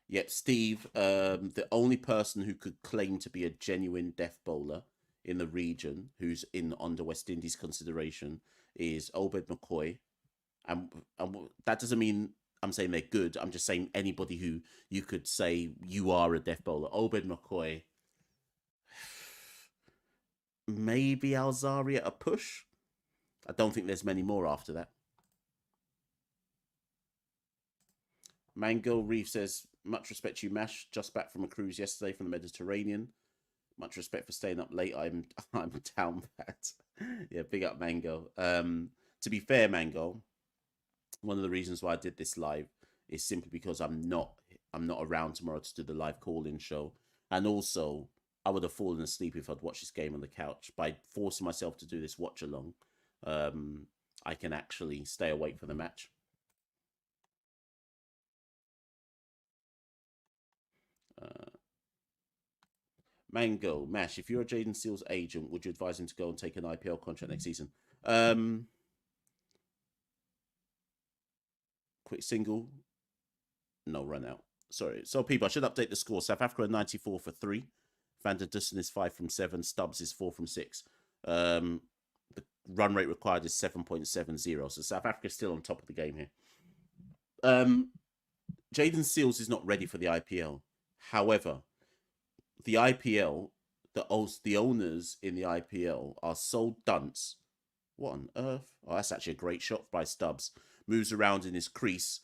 Yep, Steve, the only person who could claim to be a genuine death bowler in the region who's under West Indies consideration is Obed McCoy. And that doesn't mean I'm saying they're good. I'm just saying anybody who you could say you are a death bowler. Obed McCoy. Maybe Alzari at a push. I don't think there's many more after that. Mango Reef says, much respect to you, Mash. Just back from a cruise yesterday from the Mediterranean. Much respect for staying up late. I'm down that. Yeah, big up Mango. To be fair, Mango, one of the reasons why I did this live is simply because I'm not around tomorrow to do the live call-in show. And also, I would have fallen asleep if I'd watched this game on the couch. By forcing myself to do this watch along, I can actually stay awake for the match. Mango, Mash, if you're a Jaden Seals agent, would you advise him to go and take an IPL contract next season? Quick single. No, run out. Sorry. So, people, I should update the score. South Africa 94 for 3. Van der Dussen is 5 from 7. Stubbs is 4 from 6. The run rate required is 7.70. So South Africa is still on top of the game here. Jaden Seals is not ready for the IPL. However, the IPL, the owners in the IPL are so dunce. What on earth? Oh, that's actually a great shot by Stubbs. Moves around in his crease.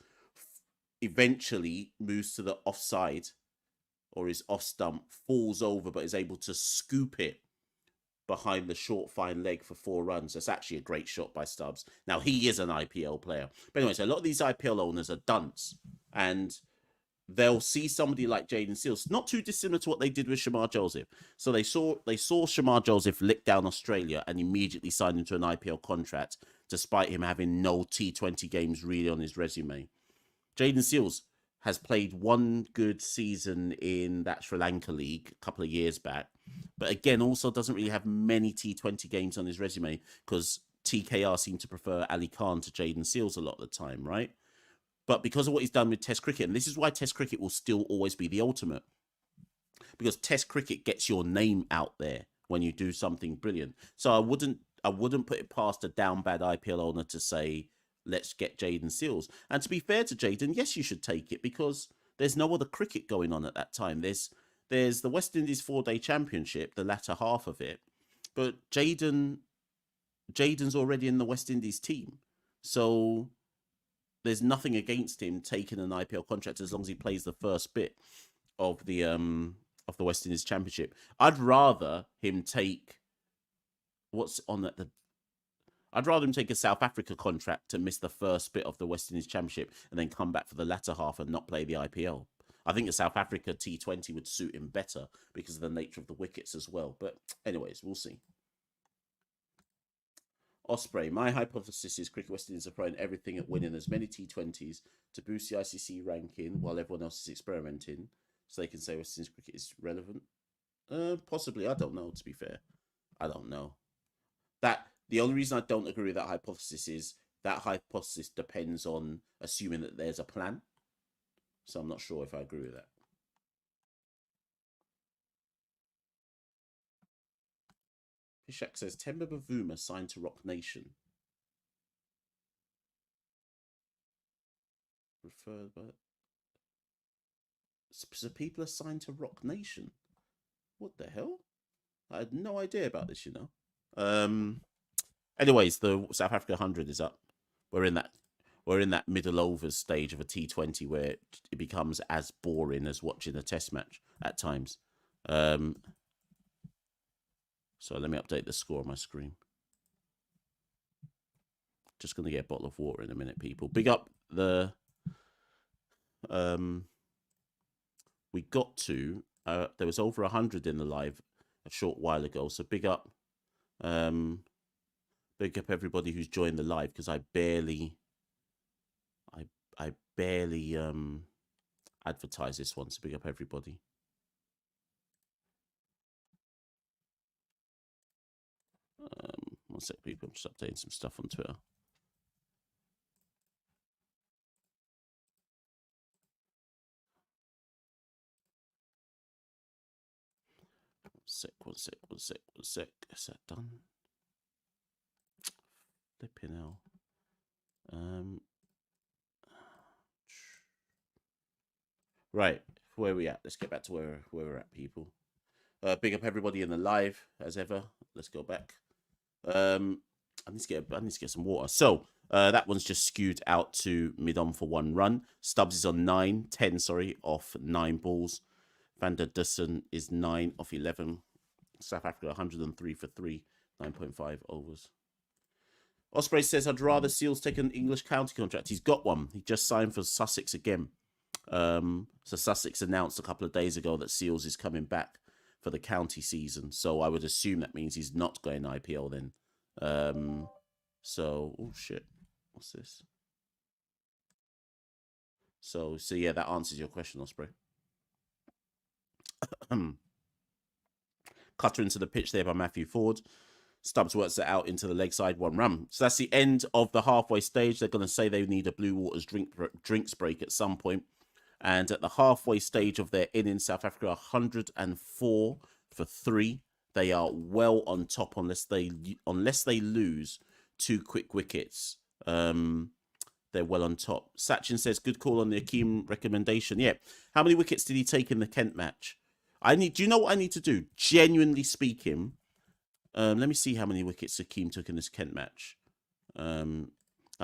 Eventually moves to the offside or his off stump, falls over but is able to scoop it behind the short fine leg for 4 runs. That's actually a great shot by Stubbs. Now, he is an IPL player. But anyway, so a lot of these IPL owners are dunce. And they'll see somebody like Jaden Seals, not too dissimilar to what they did with Shamar Joseph. So they saw Shamar Joseph lick down Australia and immediately signed him to an IPL contract. despite him having no T20 games really on his resume. Jaden Seals has played one good season in that Sri Lanka league a couple of years back, but again, also doesn't really have many T20 games on his resume because TKR seem to prefer Ali Khan to Jaden Seals a lot of the time, right? But because of what he's done with Test cricket, and this is why Test cricket will still always be the ultimate, because Test cricket gets your name out there when you do something brilliant. So I wouldn't put it past a down bad IPL owner to say, let's get Jaden Seals. And to be fair to Jaden, yes, you should take it because there's no other cricket going on at that time. There's the West Indies 4-day championship, the latter half of it, but Jaden's already in the West Indies team, so there's nothing against him taking an IPL contract as long as he plays the first bit of the West Indies Championship. I'd rather him take I'd rather him take a South Africa contract to miss the first bit of the West Indies Championship and then come back for the latter half and not play the IPL. I think a South Africa T20 would suit him better because of the nature of the wickets as well. But anyways, we'll see. Osprey, my hypothesis is Cricket West Indies are throwing everything at winning as many T20s to boost the ICC ranking while everyone else is experimenting, so they can say West Indies cricket is relevant. Possibly, I don't know. To be fair, I don't know. The only reason I don't agree with that hypothesis is that hypothesis depends on assuming that there's a plan. So I'm not sure if I agree with that. Pishak says, Temba Bavuma signed to Rock Nation. Referred by... So people are signed to Rock Nation? What the hell? I had no idea about this, you know. Anyways, the South Africa 100 is up. We're in that middle overs stage of a T20 where it becomes as boring as watching a test match at times. So let me update the score on my screen. Just going to get a bottle of water in a minute, people. Big up the... we got to... there was over 100 in the live a short while ago. So big up... big up everybody who's joined the live because I barely advertise this one. So big up everybody. One sec, people. I'm just updating some stuff on Twitter. One sec. Is that done? Flipping hell. Right, where are we at? Let's get back to where we're at, people. Big up everybody in the live as ever. Let's go back. I need to get some water. So that one's just skewed out to mid-on for 1 run. Stubbs is on 10 off 9 balls. Van der Dussen is 9 off 11. South Africa 103 for 3, 9.5 overs. Osprey says, I'd rather Seals take an English county contract. He's got one. He just signed for Sussex again. So Sussex announced a couple of days ago that Seals is coming back for the county season. So I would assume that means he's not going IPL then. So, oh shit. What's this? So yeah, that answers your question, Osprey. Cutter into the pitch there by Matthew Ford. Stubbs works it out into the leg side, 1 run. So that's the end of the halfway stage. They're going to say they need a Blue Waters drinks break at some point. And at the halfway stage of their innings, South Africa 104 for 3. They are well on top unless they lose 2 quick wickets. They're well on top. Sachin says, good call on the Akeem recommendation. Yeah. How many wickets did he take in the Kent match? Do you know what I need to do? Genuinely speaking, let me see how many wickets Akeem took in this Kent match. I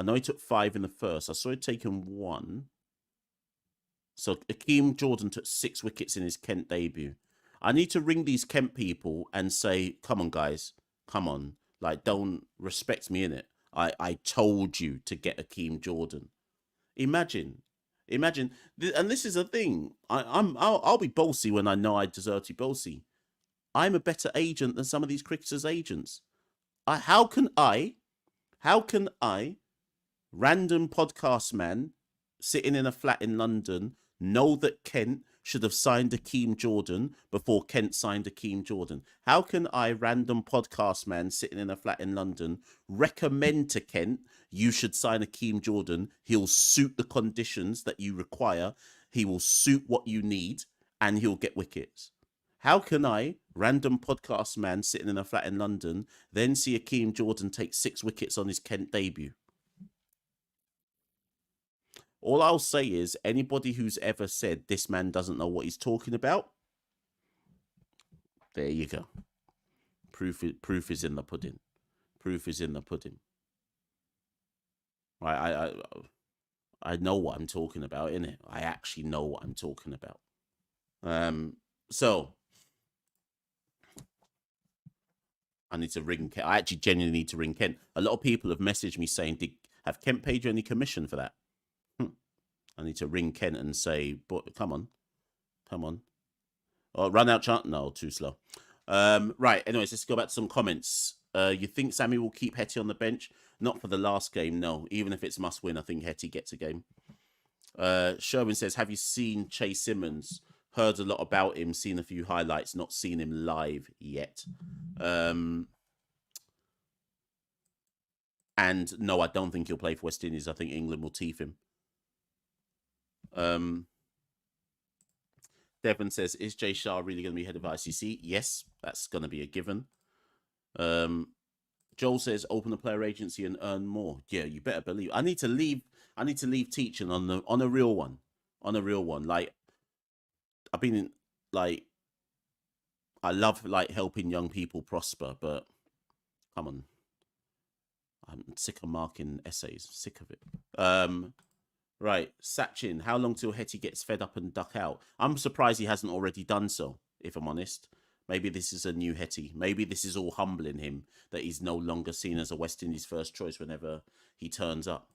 know he took 5 in the first. I saw him taking 1. So Akeem Jordan took 6 wickets in his Kent debut. I need to ring these Kent people and say, come on, guys. Come on. Like, don't respect me in it. I told you to get Akeem Jordan. Imagine. And this is a thing. I'll be bossy when I know I deserve to be bossy. I'm a better agent than some of these cricketers' agents. How can I How can I, random podcast man, sitting in a flat in London, know that Kent should have signed Akeem Jordan before Kent signed Akeem Jordan? How can I, random podcast man sitting in a flat in London, recommend to Kent you should sign Akeem Jordan? He'll suit the conditions that you require. He will suit what you need, and he'll get wickets. How can I, random podcast man sitting in a flat in London, then see Akeem Jordan take 6 wickets on his Kent debut? All I'll say is anybody who's ever said this man doesn't know what he's talking about, there you go. Proof is in the pudding. Proof is in the pudding. I know what I'm talking about, innit? I actually know what I'm talking about. So I need to ring Kent. I actually genuinely need to ring Kent. A lot of people have messaged me saying, have Kent paid you any commission for that? I need to ring Kent and say, but come on. Oh, run out chant? No, too slow. Right, anyways, let's go back to some comments. You think Sammy will keep Hetty on the bench? Not for the last game, no. Even if it's must win, I think Hetty gets a game. Sherwin says, have you seen Chase Simmons? Heard a lot about him, seen a few highlights, not seen him live yet. And no, I don't think he'll play for West Indies. I think England will teeth him. Devon says, is Jay Shah really going to be head of ICC? Yes, that's going to be a given. Joel says, open a player agency and earn more. Yeah, you better believe. I need to leave teaching on a real one. Like, I've been in, like, I love like helping young people prosper, but come on. I'm sick of marking essays. Sick of it. Right, Sachin, how long till Hetty gets fed up and duck out? I'm surprised he hasn't already done so, if I'm honest. Maybe this is a new Hetty. Maybe this is all humbling him, that he's no longer seen as a West Indies first choice whenever he turns up.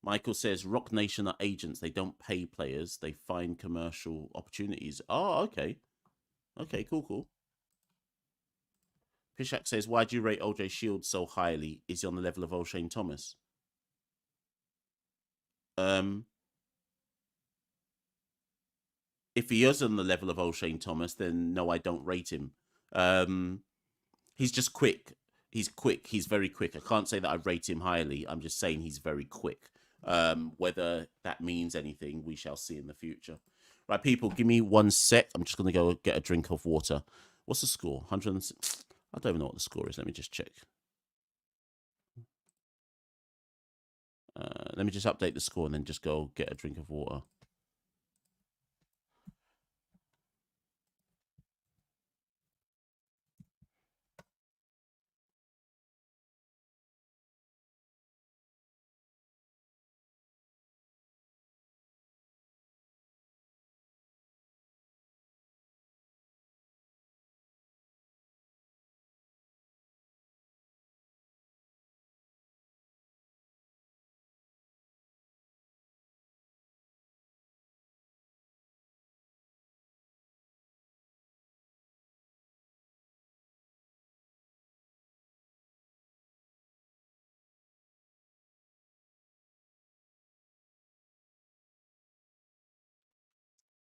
Michael says, Rock Nation are agents. They don't pay players. They find commercial opportunities. Oh, okay. Okay, cool. Pishak says, why do you rate OJ Shields so highly? Is he on the level of O'Shane Thomas? If he is on the level of O'Shane Thomas, then no, I don't rate him. He's just quick. He's quick. He's very quick. I can't say that I rate him highly. I'm just saying he's very quick. Whether that means anything, we shall see in the future. Right, people, give me 1 sec. I'm just going to go get a drink of water. What's the score? 106. I don't even know what the score is. Let me just check. Let me just update the score and then just go get a drink of water.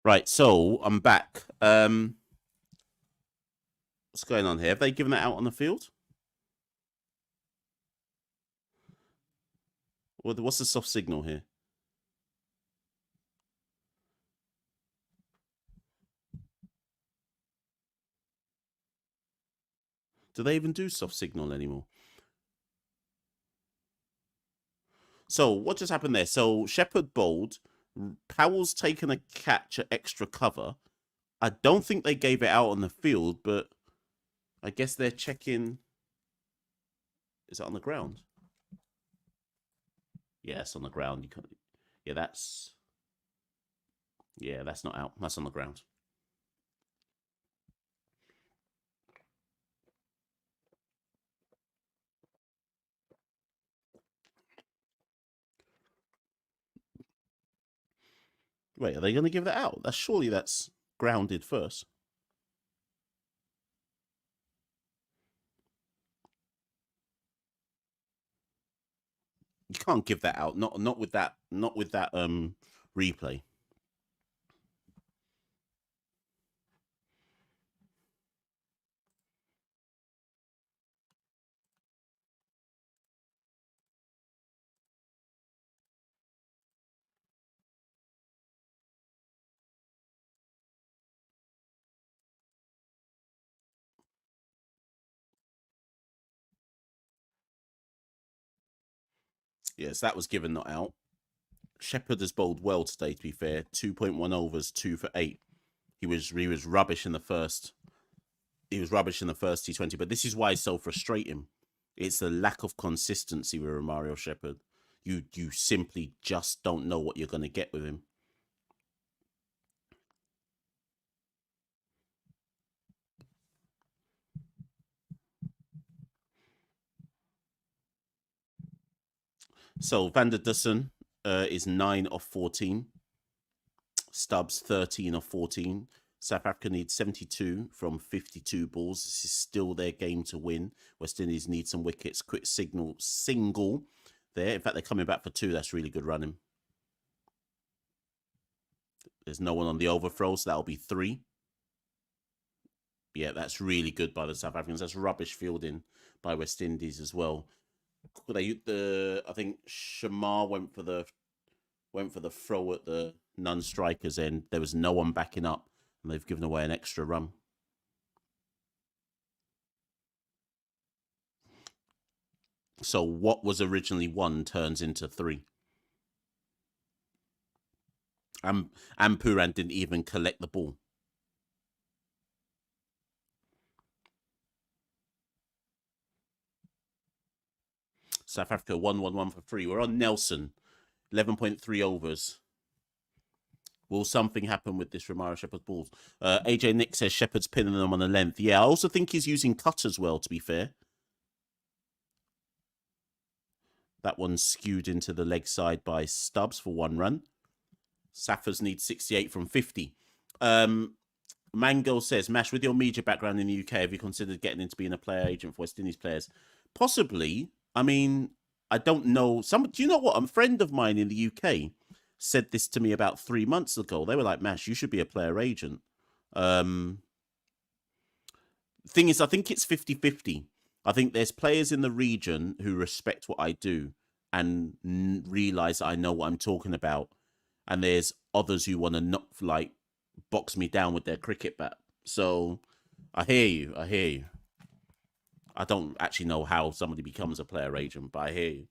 Right, so I'm back. What's going on here? Have they given it out on the field? What's the soft signal here? Do they even do soft signal anymore? So what just happened there? So Shepherd bowled. Powell's taken a catch at extra cover. I don't think they gave it out on the field, but I guess they're checking. Is it on the ground? Yeah, it's on the ground. You can't. Yeah, that's not out. That's on the ground. Wait, are they going to give that out? That's grounded first. You can't give that out. Not with that. Not with that replay. Yes, that was given not out. Shepherd has bowled well today. To be fair, 2.1 overs, 2 for 8. He was rubbish in the first. He was rubbish in the first T20, but this is why it's so frustrating. It's the lack of consistency with Romario Shepherd. You simply just don't know what you're going to get with him. So Van der Dussen is 9 of 14. Stubbs 13 of 14. South Africa needs 72 from 52 balls. This is still their game to win. West Indies need some wickets. Quick single there. In fact, they're coming back for 2. That's really good running. There's no one on the overthrow, so that'll be 3. Yeah, that's really good by the South Africans. That's rubbish fielding by West Indies as well. I think Shamar went for the throw at the non-strikers end. There was no one backing up, and they've given away an extra run. So what was originally 1 turns into 3. And Puran didn't even collect the ball. South Africa 1-1-1 for 3. We're on Nelson, 11.3 overs. Will something happen with this Romario Shepherd's balls? AJ Nick says Shepherd's pinning them on the length. Yeah, I also think he's using cut as well, to be fair. That one's skewed into the leg side by Stubbs for 1 run. Saffers needs 68 from 50. Mango says, Mash, with your media background in the UK, have you considered getting into being a player agent for West Indies players? Possibly. I mean, I don't know. Do you know what? A friend of mine in the UK said this to me about 3 months ago. They were like, Mash, you should be a player agent. Thing is, I think it's 50-50. I think there's players in the region who respect what I do and realize I know what I'm talking about. And there's others who want to not box me down with their cricket bat. So I hear you. I don't actually know how somebody becomes a player agent, but I hear you.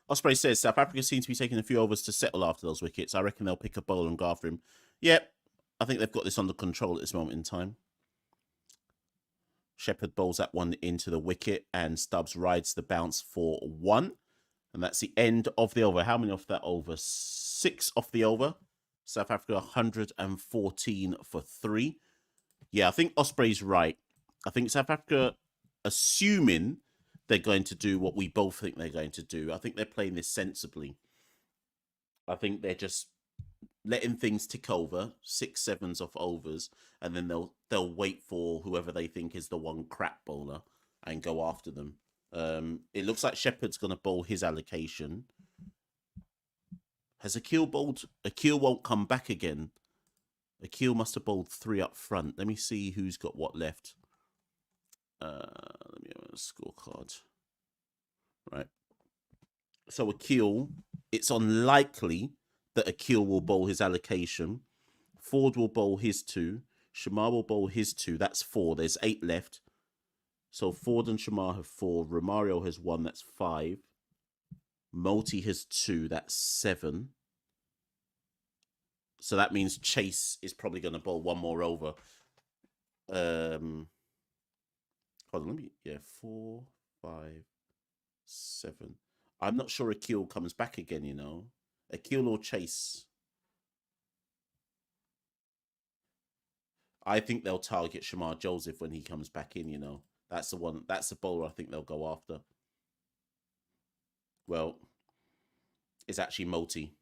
Osprey says South Africa seems to be taking a few overs to settle after those wickets. I reckon they'll pick a bowler and go after him. Yep, I think they've got this under control at this moment in time. Shepherd bowls that one into the wicket and Stubbs rides the bounce for 1. And that's the end of the over. How many off that over? 6 off the over. South Africa 114 for 3. Yeah, I think Osprey's right. I think South Africa, assuming they're going to do what we both think they're going to do, I think they're playing this sensibly. I think they're just letting things tick over, 6 sevens off overs, and then they'll wait for whoever they think is the one crap bowler and go after them. It looks like Shepherd's going to bowl his allocation. Has Akil bowled? Akil won't come back again. Akil must have bowled 3 up front. Let me see who's got what left. Let me have a scorecard. Right. So Akil, it's unlikely that Akil will bowl his allocation. Ford will bowl his 2. Shamar will bowl his 2. That's 4. There's 8 left. So Ford and Shamar have 4. Romario has 1. That's 5. Multi has 2. That's 7. So that means Chase is probably going to bowl 1 more over. Hold on, 4, 5, 7. I'm not sure Akil comes back again, you know. Akil or Chase. I think they'll target Shamar Joseph when he comes back in, you know. That's the one. That's the bowler I think they'll go after. Well, it's actually Multi.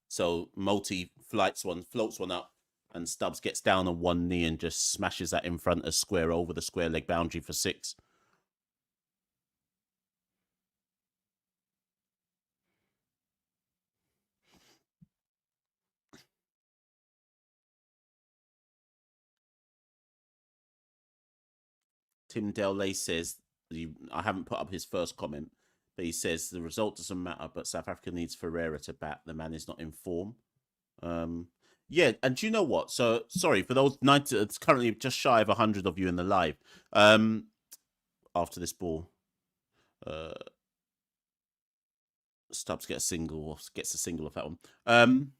So Multi floats one up, and Stubbs gets down on one knee and just smashes that in front of square over the square leg boundary for 6. Tim Dale says, I haven't put up his first comment, but he says the result doesn't matter, but South Africa needs Ferreira to bat. The man is not in form. Yeah, and do you know what? So sorry for those 90. It's currently just shy of 100 of you in the live. After this ball, Stubbs gets a single off that one.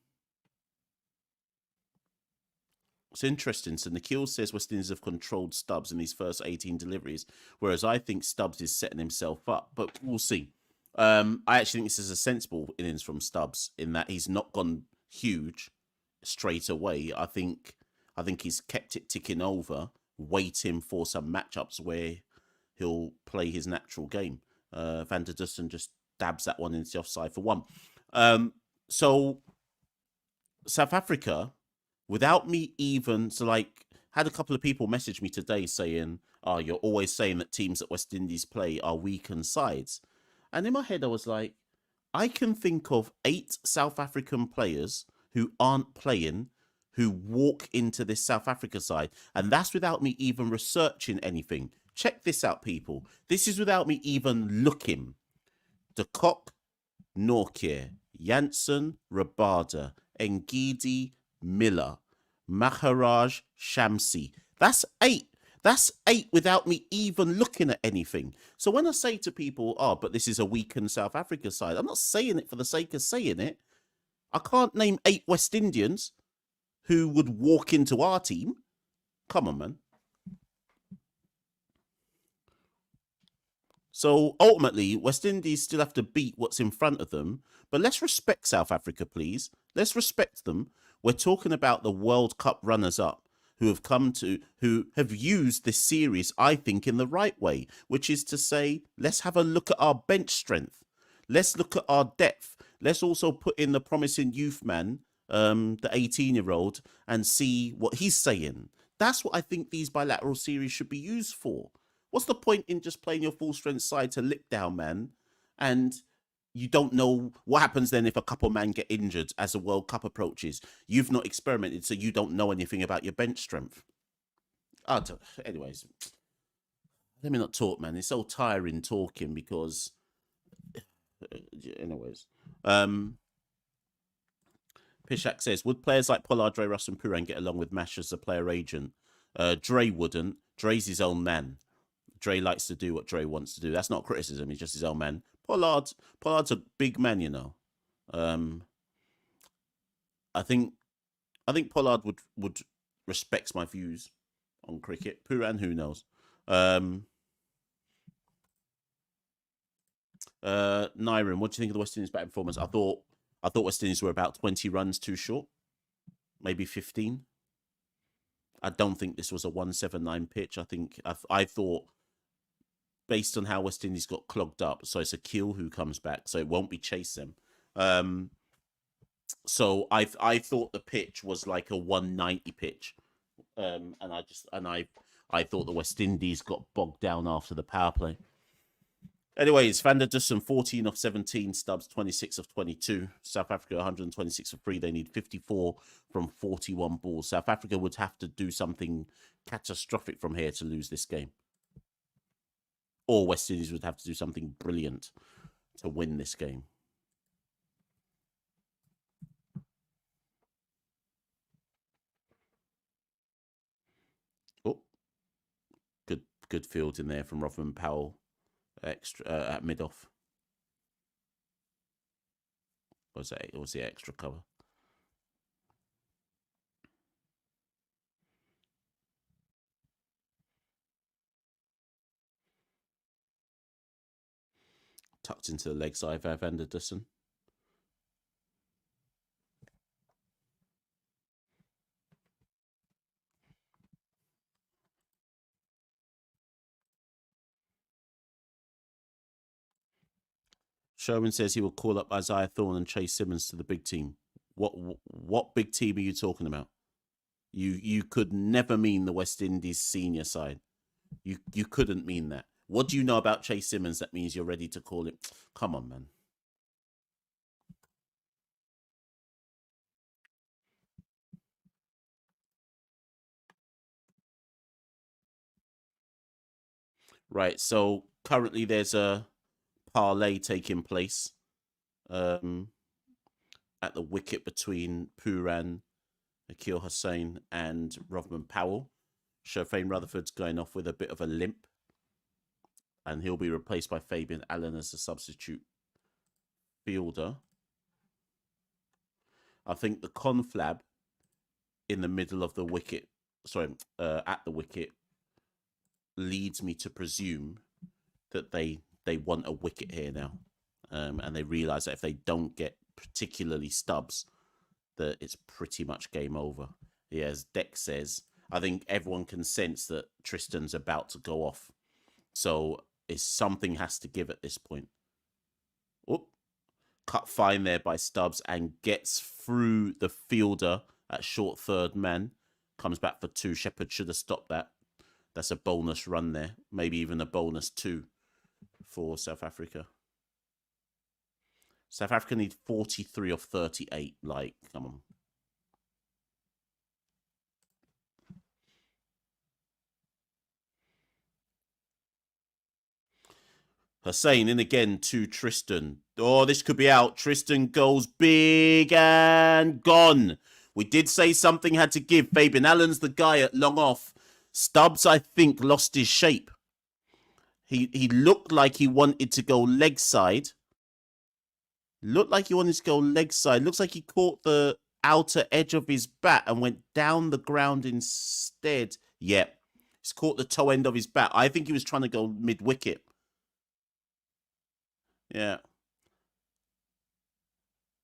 It's interesting. So Nikhil says West Indies have controlled Stubbs in these first 18 deliveries, whereas I think Stubbs is setting himself up. But we'll see. I actually think this is a sensible innings from Stubbs in that he's not gone huge straight away. I think he's kept it ticking over, waiting for some matchups where he'll play his natural game. Van der Dussen just dabs that one into the offside for 1. So South Africa, without me even had a couple of people message me today saying, "Oh, you're always saying that teams that West Indies play are weakened sides," and in my head I was like, I can think of 8 South African players who aren't playing who walk into this South Africa side, and that's without me even researching anything. Check this out, people. This is without me even looking. De Kock, Nortje, Janssen, Rabada, Ngidi, Miller, Maharaj, Shamsi. That's 8. That's 8 without me even looking at anything. So when I say to people, "Oh, but this is a weakened South Africa side," I'm not saying it for the sake of saying it. I can't name 8 West Indians who would walk into our team. Come on, man. So ultimately, West Indies still have to beat what's in front of them. But let's respect South Africa, please. Let's respect them. We're talking about the World Cup runners-up who have used this series, I think, in the right way, which is to say, let's have a look at our bench strength. Let's look at our depth. Let's also put in the promising youth man, the 18-year-old, and see what he's saying. That's what I think these bilateral series should be used for. What's the point in just playing your full strength side to lick down, man? And you don't know what happens then if a couple men get injured as the World Cup approaches. You've not experimented, so you don't know anything about your bench strength. Anyways, let me not talk, man. It's so tiring talking because, anyways. Pishak says, would players like Pollard, Dre, Russ, and Puran get along with Mash as a player agent? Dre wouldn't. Dre's his own man. Dre likes to do what Dre wants to do. That's not criticism. He's just his own man. Pollard's a big man, you know. I think Pollard would respects my views on cricket. Puran, who knows? Nyron, what do you think of the West Indies batting performance? I thought West Indies were about 20 runs too short, maybe 15. I don't think this was a 179 pitch. I thought, based on how West Indies got clogged up, so it's a Keel who comes back, so it won't be Chase them. So I thought the pitch was like a 190 pitch, and I thought the West Indies got bogged down after the power play. Anyways, Van der Dussen 14 of 17, Stubbs 26 of 22. South Africa 126 of 3. They need 54 from 41 balls. South Africa would have to do something catastrophic from here to lose this game. Or West Indies would have to do something brilliant to win this game. Oh, good field in there from Rothman Powell. Extra at mid off. Was the extra cover? Tucked into the leg side of Van der Dussen. Sherman says he will call up Isaiah Thorne and Chase Simmons to the big team. What big team are you talking about? You could never mean the West Indies senior side. You couldn't mean that. What do you know about Chase Simmons that means you're ready to call it? Come on, man. Right, so currently there's a parlay taking place at the wicket between Pooran, Akil Hussain, and Rovman Powell. Shafane Rutherford's going off with a bit of a limp, and he'll be replaced by Fabian Allen as a substitute fielder. I think the conflab in the middle of the wicket, at the wicket, leads me to presume that they want a wicket here now, and they realise that if they don't get particularly Stubbs, that it's pretty much game over. Yeah, as Dex says, I think everyone can sense that Tristan's about to go off, so something has to give at this point. Oop. Cut fine there by Stubbs and gets through the fielder at short third man. Comes back for 2. Shepherd should have stopped that. That's a bonus run there. Maybe even a bonus 2 for South Africa. South Africa need 43 of 38. Like, come on. Hussain in again to Tristan. Oh, this could be out. Tristan goes big and gone. We did say something had to give. Fabian Allen's the guy at long off. Stubbs, I think, lost his shape. He looked like he wanted to go leg side. Looks like he caught the outer edge of his bat and went down the ground instead. Yeah, he's caught the toe end of his bat. I think he was trying to go mid-wicket. Yeah.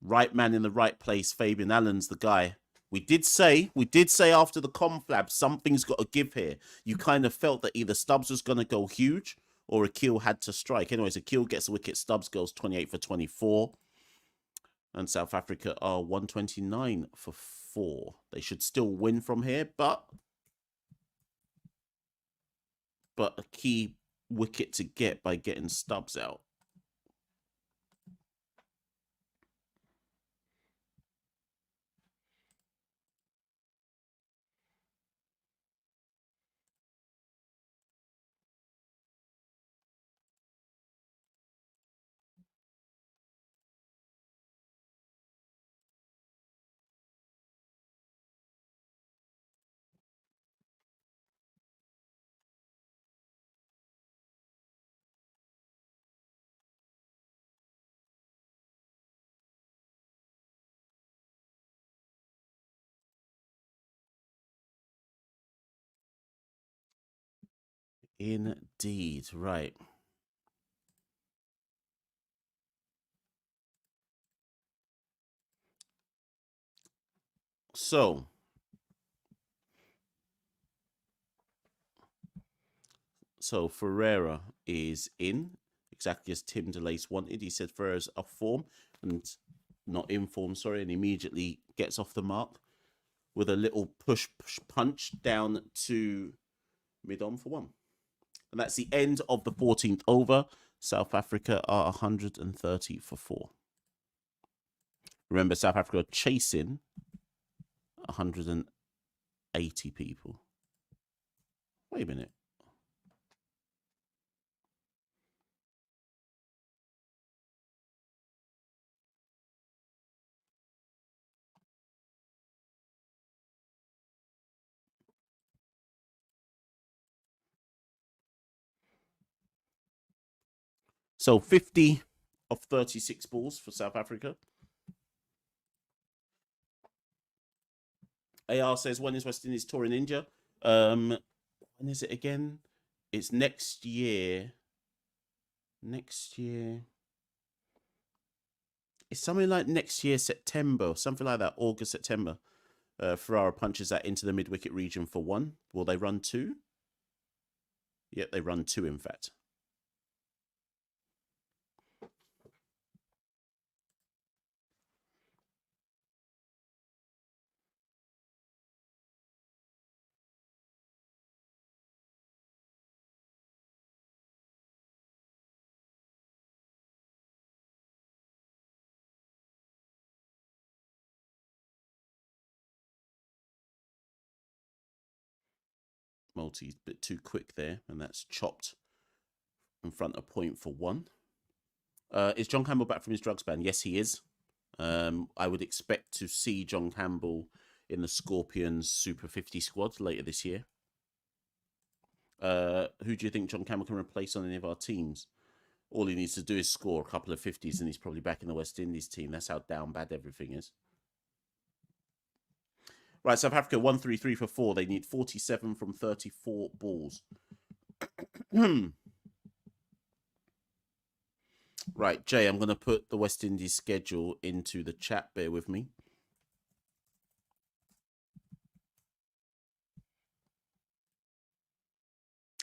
Right man in the right place. Fabian Allen's the guy. We did say after the conflab, something's got to give here. You kind of felt that either Stubbs was going to go huge or Akil had to strike. Anyways, Akil gets a wicket. Stubbs goes 28 for 24. And South Africa are 129 for 4. They should still win from here, but a key wicket to get by getting Stubbs out. Indeed, right. So, Ferreira is in, exactly as Tim DeLace wanted. He said Ferreira's off form and not in form, sorry, and immediately gets off the mark with a little push punch down to mid-on for 1. And that's the end of the 14th over. South Africa are 130 for 4. Remember, South Africa are chasing 180 people. Wait a minute. So 50 of 36 balls for South Africa. AR says, when is West Indies tour in India? When is it again? It's next year. Next year. It's something like next year, September, something like that, August, September. Ferrara punches that into the mid-wicket region for 1. Will they run 2? Yep, they run 2, in fact. Multi's a bit too quick there, and that's chopped in front of point for 1. Is John Campbell back from his drugs ban? Yes, he is. I would expect to see John Campbell in the Scorpions Super 50 squad later this year. Who do you think John Campbell can replace on any of our teams? All he needs to do is score a couple of 50s and he's probably back in the West Indies team. That's how down bad everything is. Right, South Africa 1-3-3 for 4. They need 47 from 34 balls. Right, Jay, I'm going to put the West Indies schedule into the chat. Bear with me.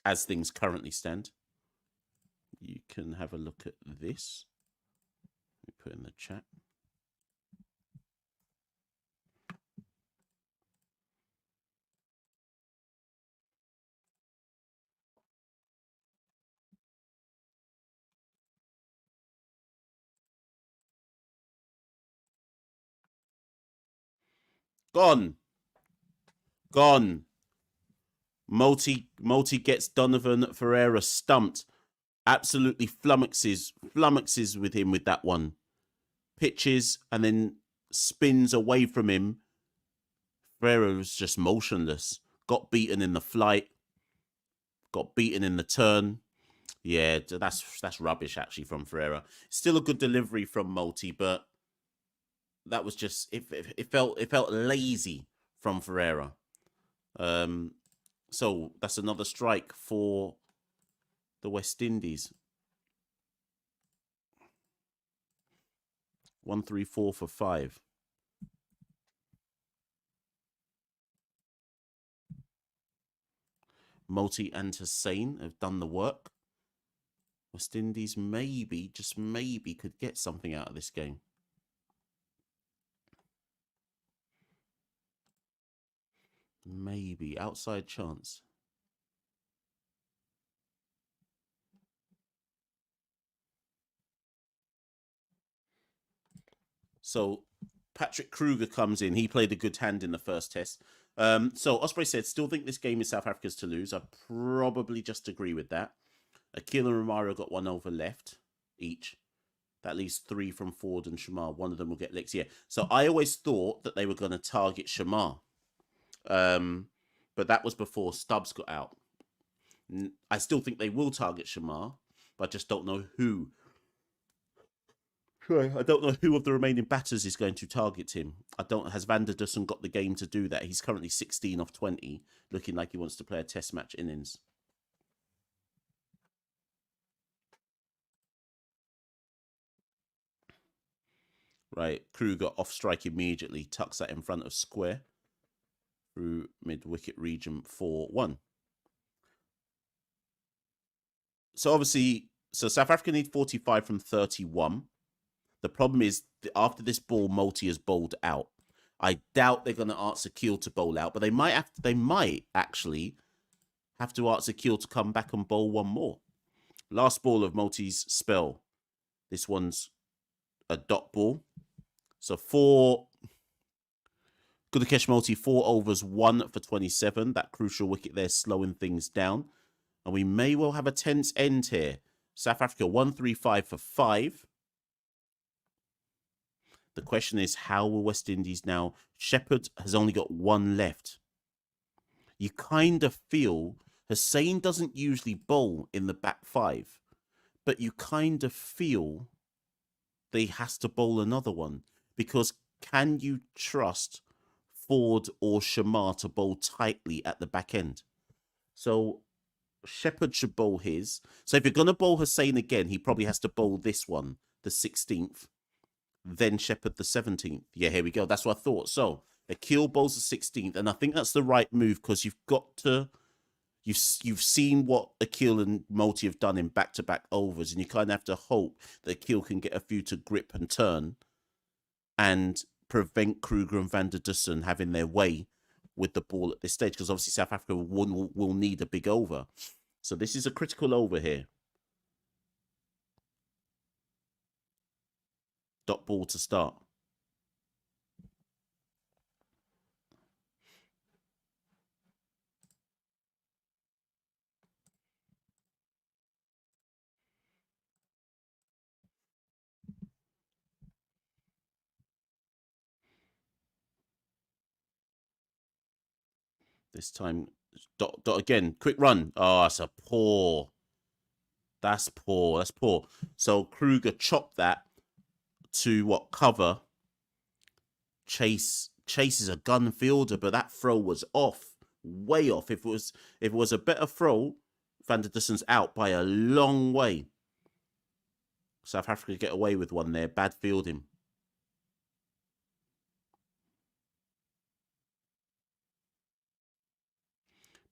As things currently stand. You can have a look at this. Let me put in the chat. Gone. Gone. Multi gets Donovan Ferreira stumped. Absolutely flummoxes with him with that one. Pitches and then spins away from him. Ferreira was just motionless. Got beaten in the flight. Got beaten in the turn. Yeah, that's rubbish actually from Ferreira. Still a good delivery from Multi, but that was just it felt lazy from Ferreira. So that's another strike for the West Indies. 1-3-4 for 5. Multi and Hussain have done the work. West Indies maybe, just maybe, could get something out of this game. Maybe. Outside chance. So Patrick Kruger comes in. He played a good hand in the first test. So Osprey said, still think this game is South Africa's to lose. I probably just agree with that. Akil and Romero got 1 over left each. That leaves 3 from Ford and Shamar. One of them will get licks. Yeah. So I always thought that they were going to target Shamar. But that was before Stubbs got out. I still think they will target Shamar, but I just don't know who. I don't know who of the remaining batters is going to target him. Has Van der Dussen got the game to do that? He's currently 16 off 20, looking like he wants to play a test match innings. Right, Kruger off strike immediately, tucks that in front of square through mid wicket region 4-1. So obviously, South Africa need 45 from 31. The problem is after this ball, Multi is bowled out. I doubt they're going to ask Akil to bowl out, but they might actually have to ask Akil to come back and bowl one more. Last ball of Multi's spell. This one's a dot ball. So Gudakesh Multi, 4 overs, 1 for 27. That crucial wicket there slowing things down. And we may well have a tense end here. South Africa 1-3-5 for 5. The question is, how will West Indies now? Shepherd has only got 1 left. You kind of feel Hussain doesn't usually bowl in the back 5, but you kind of feel that he has to bowl another one, because can you trust Ford or Shamar to bowl tightly at the back end? So Shepherd should bowl his. So if you're going to bowl Hussain again, he probably has to bowl this one, the 16th. Then Shepherd the 17th. Yeah, here we go. That's what I thought. So Akil bowls the 16th, and I think that's the right move, because you've got to. You've seen what Akil and Multi have done in back-to-back overs, and you kind of have to hope that Akil can get a few to grip and turn, and prevent Kruger and Van der Dussen having their way with the ball at this stage, because obviously South Africa will need a big over. So this is a critical over here. Dot ball to start. This time, dot again. Quick run. Oh, that's a poor. That's poor. That's poor. So Kruger chopped that to what cover. Chase is a gun fielder, but that throw was off, way off. If it was a better throw, Van der Dussen's out by a long way. South Africa get away with one there. Bad fielding.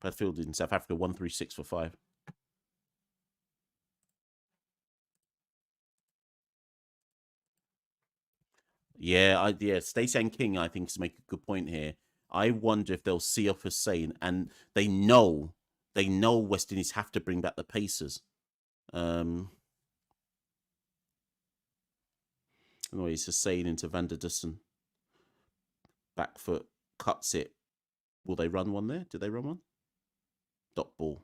Bad fielding. South Africa 136 for 5. Yeah, Stacey and King, I think, is make a good point here. I wonder if they'll see off Hussein, and they know West Indies have to bring back the pacers. Anyways, Hussein into Van der Dussen. Back foot cuts it. Will they run one there? Did they run one? Dot ball.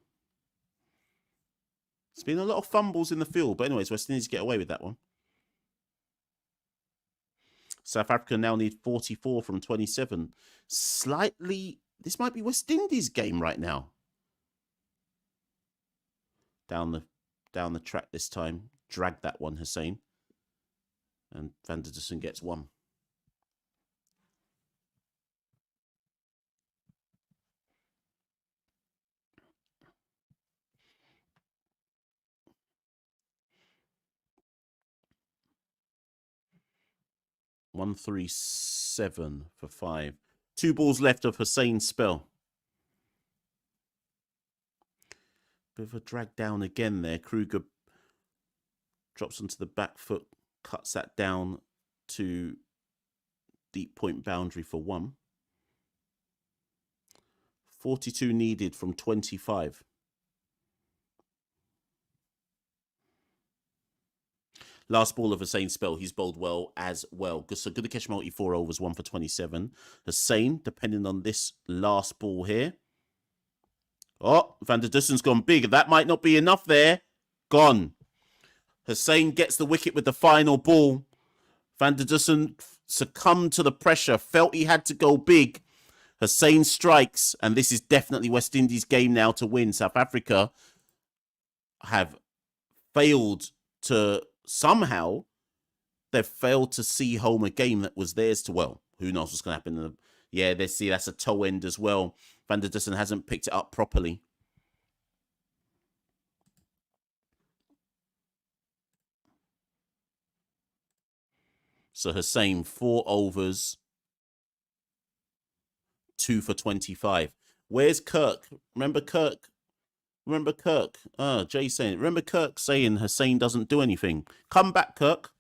It's been a lot of fumbles in the field, but anyways, West Indies get away with that one. South Africa now need 44 from 27. Slightly, this might be West Indies' game right now. Down the track this time. Drag that one, Hussein. And Van der Dussen gets one. One 137 for 5. 2 balls left of Hussein's spell. Bit of a drag down again there. Kruger drops onto the back foot, cuts that down to deep point boundary for 1. 42 needed from 25. Last ball of Hussein's spell, he's bowled well as well. So good to catch multi 4 overs, 1 for 27. Hussein, depending on this last ball here. Oh, Van der Dussen's gone big. That might not be enough there. Gone. Hussein gets the wicket with the final ball. Van der Dussen succumbed to the pressure, felt he had to go big. Hussein strikes, and this is definitely West Indies' game now to win. South Africa have failed to somehow, they've failed to see home a game that was theirs to, well, who knows what's going to happen. Yeah, they see that's a toe end as well. Van der Dussen hasn't picked it up properly. So Hussein, 4 overs, 2 for 25. Where's Kirk? Remember Kirk? Jay saying, remember Kirk saying Hussein doesn't do anything. Come back, Kirk.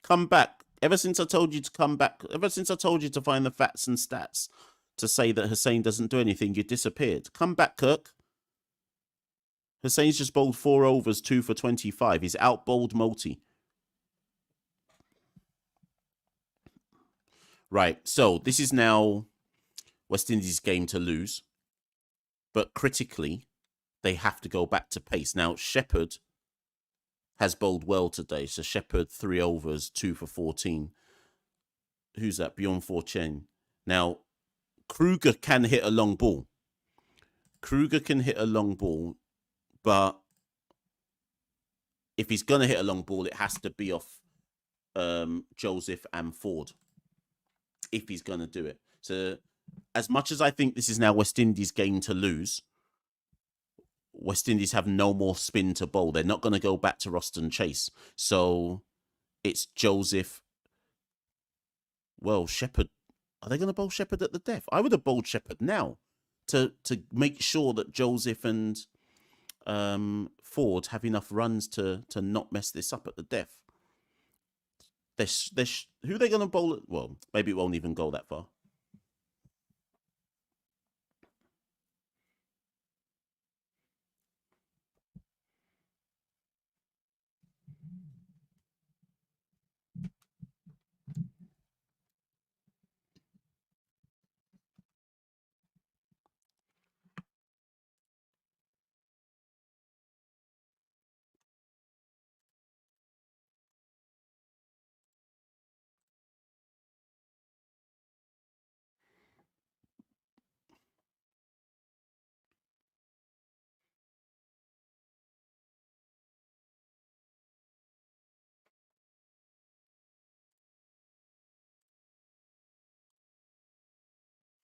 Come back. Ever since I told you to come back, ever since I told you to find the facts and stats to say that Hussein doesn't do anything, you disappeared. Come back, Kirk. Hussein's just bowled 4 overs, 2 for 25. He's out bowled multi. Right, so this is now West Indies' game to lose. But critically, they have to go back to pace. Now, Shepherd has bowled well today. So Shepherd, 3 overs, 2 for 14. Who's that? Bjorn Fortune. Now, Kruger can hit a long ball. But if he's going to hit a long ball, it has to be off Joseph and Ford. If he's going to do it. So as much as I think this is now West Indies' game to lose, West Indies have no more spin to bowl. They're not going to go back to Roston Chase. So it's Joseph. Well, Shepherd. Are they going to bowl Shepherd at the death? I would have bowled Shepherd now to make sure that Joseph and Ford have enough runs to not mess this up at the death. Who are they going to bowl? Well, maybe it won't even go that far.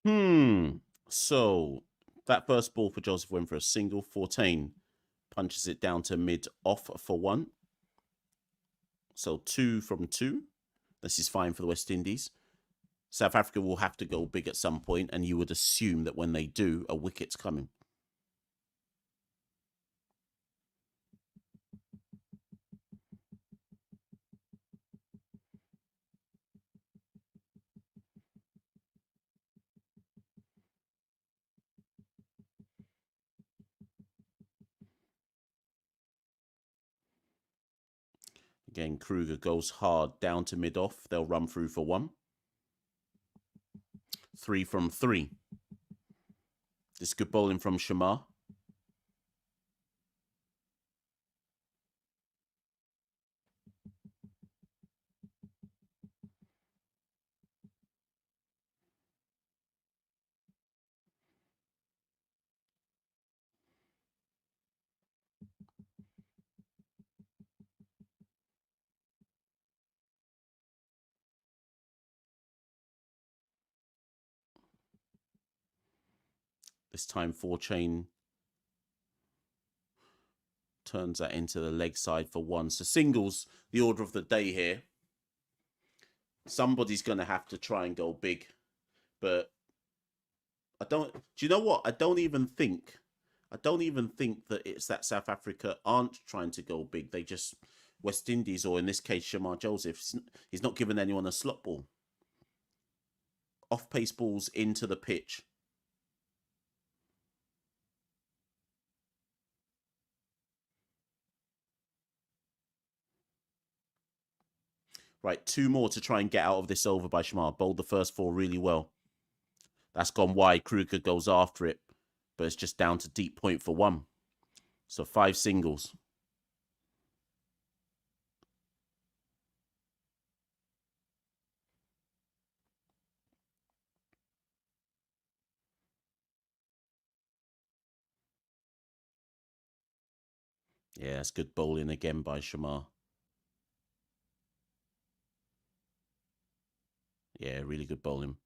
So that first ball for Joseph went for a single. 14 punches it down to mid off for 1. So 2 from 2. This is fine for the West Indies. South Africa will have to go big at some point, and you would assume that when they do, a wicket's coming. Again, Kruger goes hard down to mid off. They'll run through for 1. 3 from 3. This good bowling from Shamar. This time 4 chain turns that into the leg side for 1. So singles, the order of the day here. Somebody's going to have to try and go big. But I don't... Do you know what? I don't even think that it's that South Africa aren't trying to go big. They just... West Indies, or in this case, Shamar Joseph, he's not giving anyone a slot ball. Off-pace balls into the pitch. Right, 2 more to try and get out of this over by Shamar. Bowled the first 4 really well. That's gone wide. Kruger goes after it, but it's just down to deep point for 1. So 5 singles. Yeah, it's good bowling again by Shamar. Yeah, really good bowling.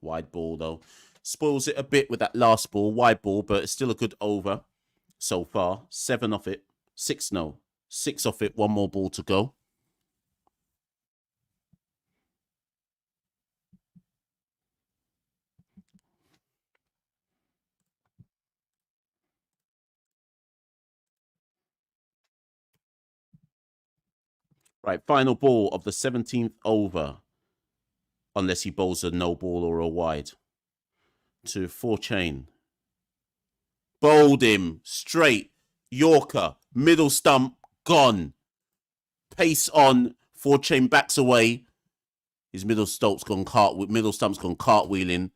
Wide ball, though. Spoils it a bit with that last ball. Wide ball, but it's still a good over so far. 7 off it. 6, no. 6 off it. 1 more ball to go. Right, final ball of the 17th over. Unless he bowls a no ball or a wide. To 4 chain. Bowled him straight. Yorker. Middle stump. Gone. Pace on. 4 chain backs away. His middle stump's gone cartwheeling.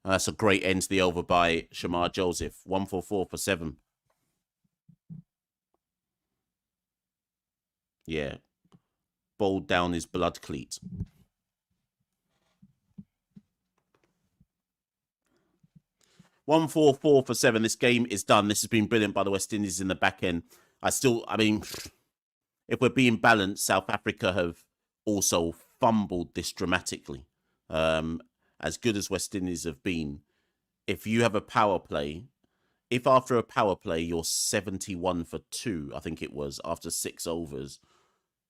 That's a great end to the over by Shamar Joseph. 144 for 7. Yeah. Bowled down his blood cleat. One, 4 for 7. This game is done. This has been brilliant by the West Indies in the back end. I mean, if we're being balanced, South Africa have also fumbled this dramatically. As good as West Indies have been, if you have a power play, if after a power play you're 71 for 2, I think it was, after 6 overs,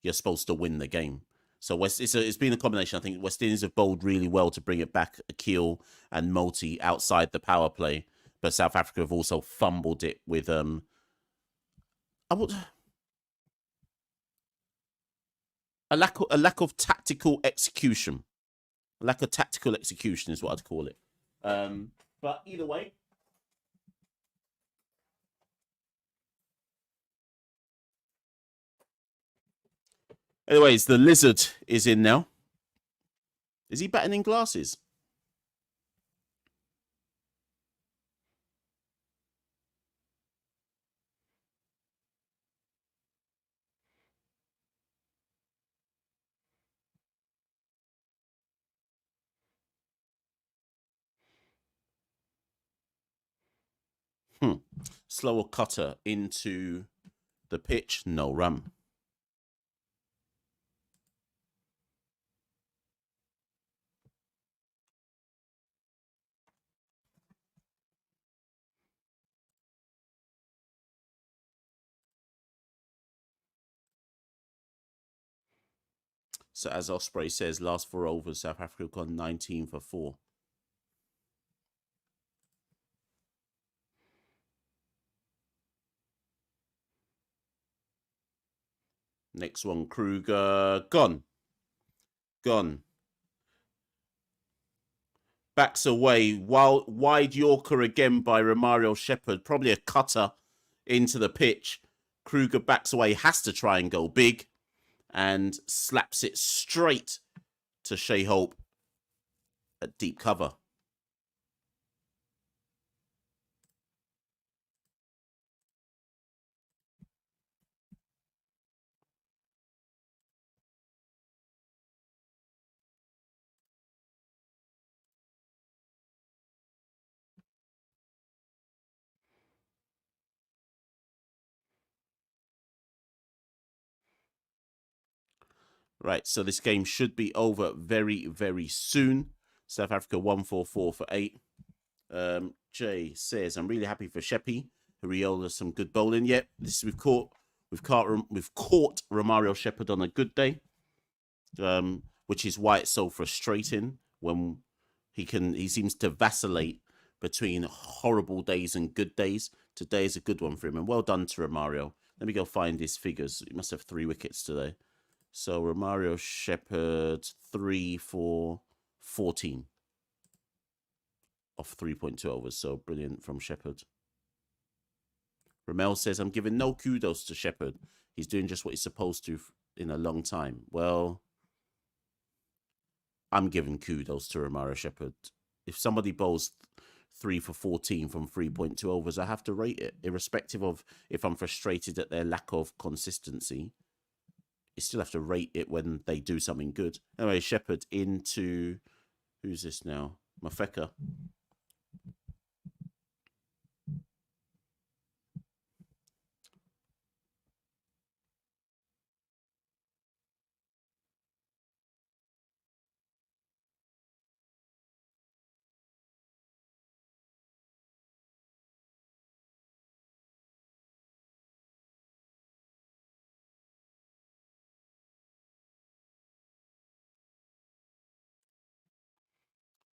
you're supposed to win the game. So it's been a combination. I think West Indies have bowled really well to bring it back, Akil and Multi outside the power play, but South Africa have also fumbled it with a lack of tactical execution. A lack of tactical execution is what I'd call it. But either way. Anyways, the lizard is in now. Is he batting in glasses? Slower cutter into the pitch, no run. So as Osprey says, last 4 overs, South Africa gone 19 for 4. Next one, Kruger, gone. Backs away, while wide Yorker again by Romario Shepherd, probably a cutter into the pitch. Kruger backs away, has to try and go big, and slaps it straight to Shea Hope at deep cover. Right, so this game should be over very, very soon. South Africa 144 for 8. Jay says, I'm really happy for Sheppy. Hariola some good bowling. Yep, this we've caught Romario Shepherd on a good day. Which is why it's so frustrating when he seems to vacillate between horrible days and good days. Today is a good one for him, and well done to Romario. Let me go find his figures. He must have 3 wickets today. So Romario Shepherd 3 for 14 off 3.2 overs. So brilliant from Shepherd. Ramel says, I'm giving no kudos to Shepherd. He's doing just what he's supposed to in a long time. Well, I'm giving kudos to Romario Shepherd. If somebody bowls 3 for 14 from 3.2 overs, I have to rate it, irrespective of if I'm frustrated at their lack of consistency. You still have to rate it when they do something good. Anyway, Shepherd into... Who's this now? Mafeka.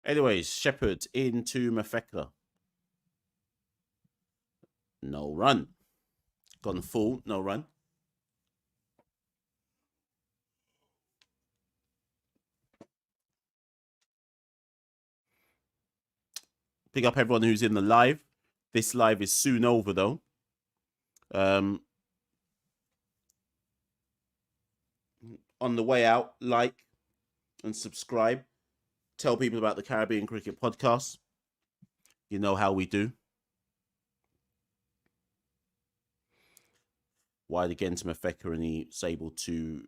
Anyways, Shepherd into Mafeka. No run. Gone full, no run. Pick up everyone who's in the live. This live is soon over, though. On the way out, like and subscribe. Tell people about the Caribbean Cricket Podcast. You know how we do. Wide again to Mafeka, and he's able to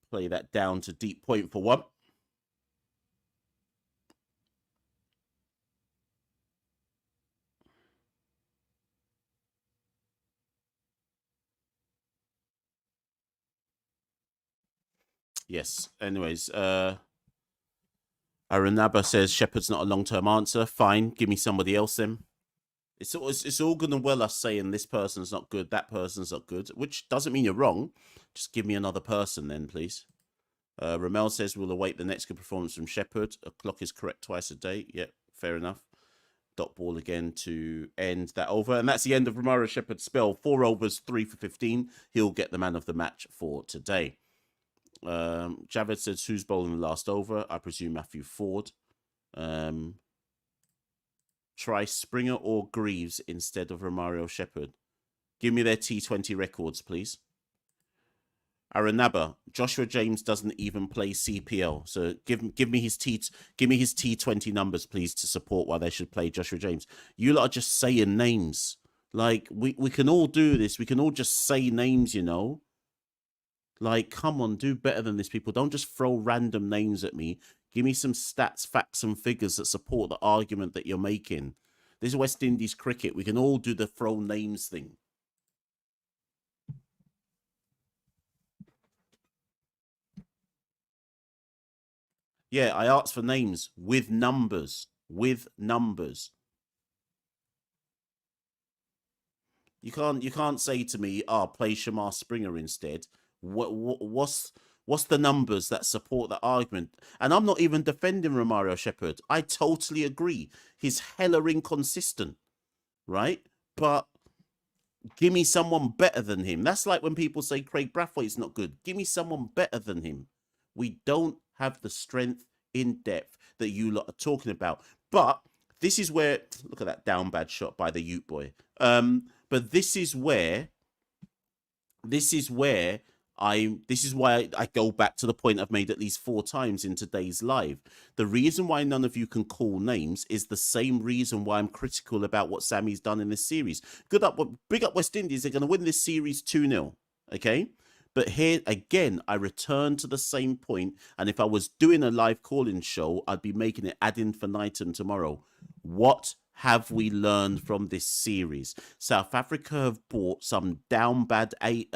play that down to deep point for 1. Yes. Anyways, Aranaba says Shepherd's not a long-term answer. Fine, give me somebody else then. It's all good and well us saying this person's not good, that person's not good, which doesn't mean you're wrong. Just give me another person then, please. Ramel says we'll await the next good performance from Shepherd. A clock is correct twice a day. Yep, fair enough. Dot ball again to end that over. And that's the end of Romario Shepherd's spell. 4 overs, 3 for 15. He'll get the man of the match for today. Javed says, who's bowling the last over? I presume Matthew Ford. Try Springer or Greaves instead of Romario Shepherd. Give me their T20 records, please. Aranaba, Joshua James doesn't even play CPL, so give me his T20 numbers, please, to support why they should play Joshua James. You lot are just saying names. Like we can all do this. We can all just say names, you know. Like, come on, do better than this, people. Don't just throw random names at me. Give me some stats, facts, and figures that support the argument that you're making. This is West Indies cricket. We can all do the throw names thing. Yeah, I asked for names with numbers. With numbers. You can't say to me, play Shamar Springer instead. What's What's the numbers that support that argument? And I'm not even defending Romario Shepherd. I totally agree. He's hella inconsistent, right? But give me someone better than him. That's like when people say Craig Brathwaite's not good. Give me someone better than him. We don't have the strength in depth that you lot are talking about. But this is where, look at that down bad shot by the Ute boy. But this is why I go back to the point I've made at least 4 times in today's live. The reason why none of you can call names is the same reason why I'm critical about what Sammy's done in this series. Big up West Indies. They're going to win this series 2-0. Okay? But here, again, I return to the same point. And if I was doing a live call-in show, I'd be making it ad infinitum tomorrow. What have we learned from this series? South Africa have bought some down bad A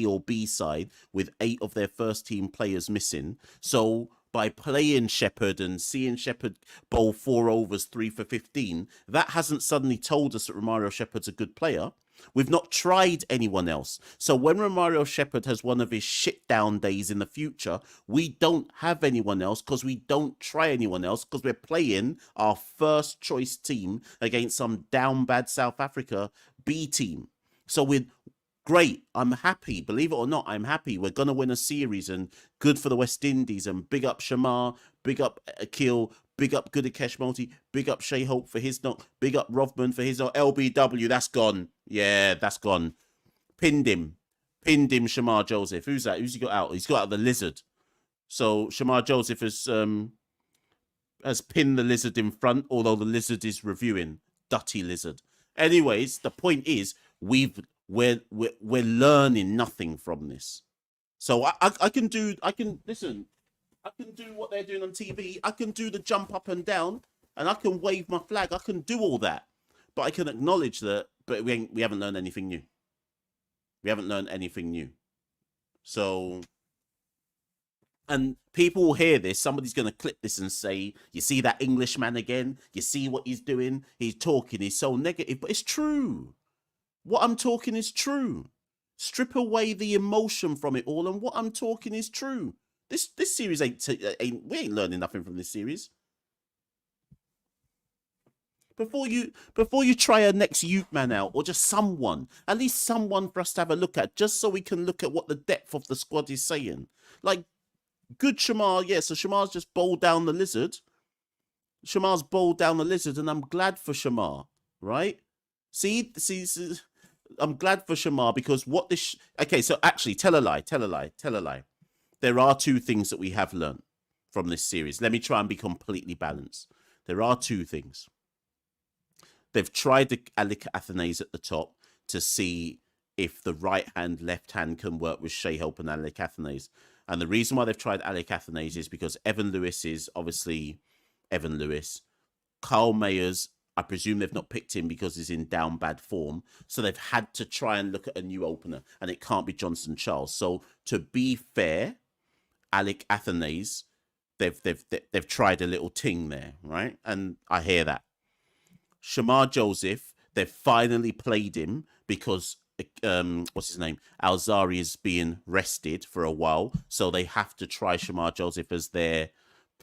or B side with 8 of their first team players missing. So by playing Shepherd and seeing Shepherd bowl 4 overs, 3 for 15, that hasn't suddenly told us that Romario Shepherd's a good player. We've not tried anyone else. So when Romario Shepherd has one of his shit down days in the future, we don't have anyone else because we don't try anyone else because we're playing our first choice team against some down bad South Africa B team. So we're great. I'm happy. Believe it or not, I'm happy. We're going to win a series and good for the West Indies. And big up Shamar, big up Akil, big up Goodikesh Multi, big up Shea Hope for his knock, big up Rovman for his knock. LBW, that's gone. Yeah, that's gone. Pinned him, Shamar Joseph. Who's that? Who's he got out? He's got out the lizard. So Shamar Joseph has pinned the lizard in front, although the lizard is reviewing. Dutty lizard. Anyways, the point is we're learning nothing from this. So I can do what they're doing on TV. I can do the jump up and down, and I can wave my flag. I can do all that, but I can acknowledge that. But we haven't learned anything new. We haven't learned anything new. So, and people will hear this. Somebody's going to clip this and say, "You see that Englishman again? You see what he's doing? He's talking. He's so negative." But it's true. What I'm talking is true. Strip away the emotion from it all, and what I'm talking is true. This series ain't we ain't learning nothing from this series. Before you try a next youth man out or just someone, at least someone for us to have a look at, just so we can look at what the depth of the squad is saying. Like good Shamar, yeah. So Shamar's just bowled down the lizard. Shamar's bowled down the lizard, and I'm glad for Shamar, right? See, I'm glad for Shamar because what this. Okay, so actually, tell a lie. There are 2 things that we have learned from this series. Let me try and be completely balanced. There are 2 things. They've tried the Alec Athanase at the top to see if the right hand, left hand can work with Shea Hope and Alec Athanase. And the reason why they've tried Alec Athanase is because Evan Lewis is obviously Evan Lewis. Carl Mayers, I presume they've not picked him because he's in down bad form. So they've had to try and look at a new opener, and it can't be Johnson Charles. So to be fair, Alec Athanase, they've tried a little ting there, right? And I hear that. Shamar Joseph, they've finally played him because what's his name? Alzari is being rested for a while, so they have to try Shamar Joseph as their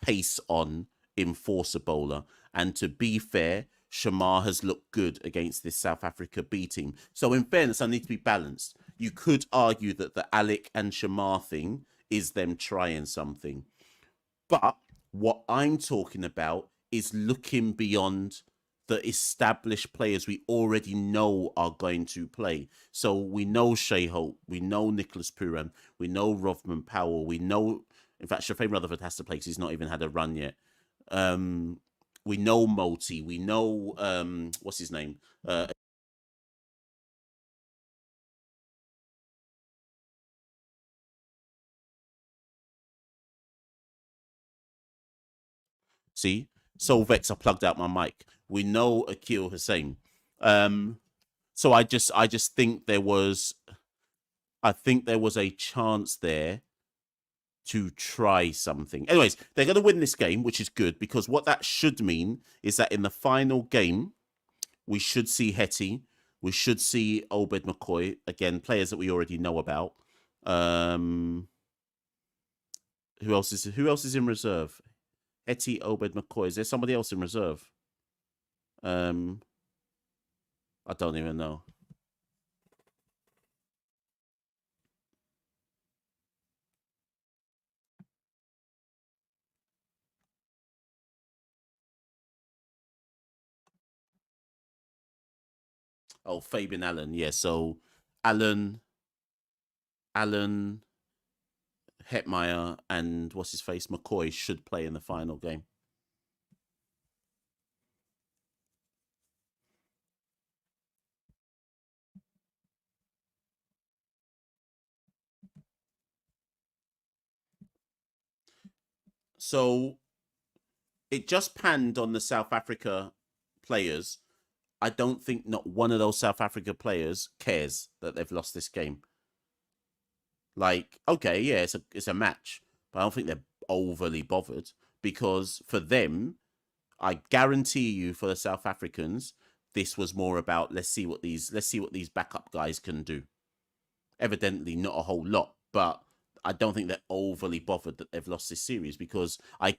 pace on enforcer bowler. And to be fair, Shamar has looked good against this South Africa B team. So in fairness, I need to be balanced. You could argue that the Alec and Shamar thing is them trying something. But what I'm talking about is looking beyond the established players we already know are going to play. So we know Shea Hope, we know Nicholas Puran, we know Rovman Powell, we know, in fact, Shafame Rutherford has to play because he's not even had a run yet. We know Moti, we know, what's his name? See? Solvex, I plugged out my mic. We know Akil Hussein. So I just think there was a chance there to try something. Anyways, they're going to win this game, which is good because what that should mean is that in the final game, we should see Hetty, we should see Obed McCoy, again, players that we already know about. Who else is in reserve? Hetty, Obed, McCoy. Is there somebody else in reserve? I don't even know. Oh, Fabian Allen. Yeah. So Allen, Hetmeyer, and what's his face? McCoy should play in the final game. So it just panned on the South Africa players. I don't think not one of those South Africa players cares that they've lost this game. Like, okay, yeah, it's a match, but I don't think they're overly bothered because for them, I guarantee you, for the South Africans, this was more about let's see what these backup guys can do. Evidently, not a whole lot, but I don't think they're overly bothered that they've lost this series because I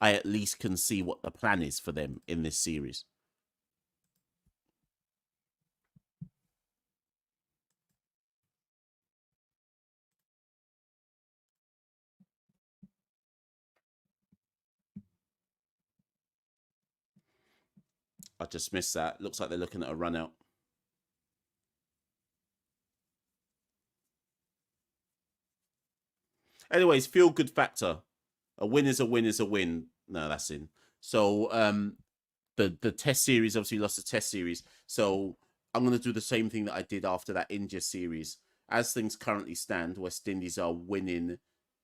at least can see what the plan is for them in this series. I just missed that. Looks like they're looking at a run out. Anyways, feel good factor. A win is a win is a win. No, that's in. So the test series obviously lost the test series. So I'm gonna do the same thing that I did after that India series. As things currently stand, West Indies are winning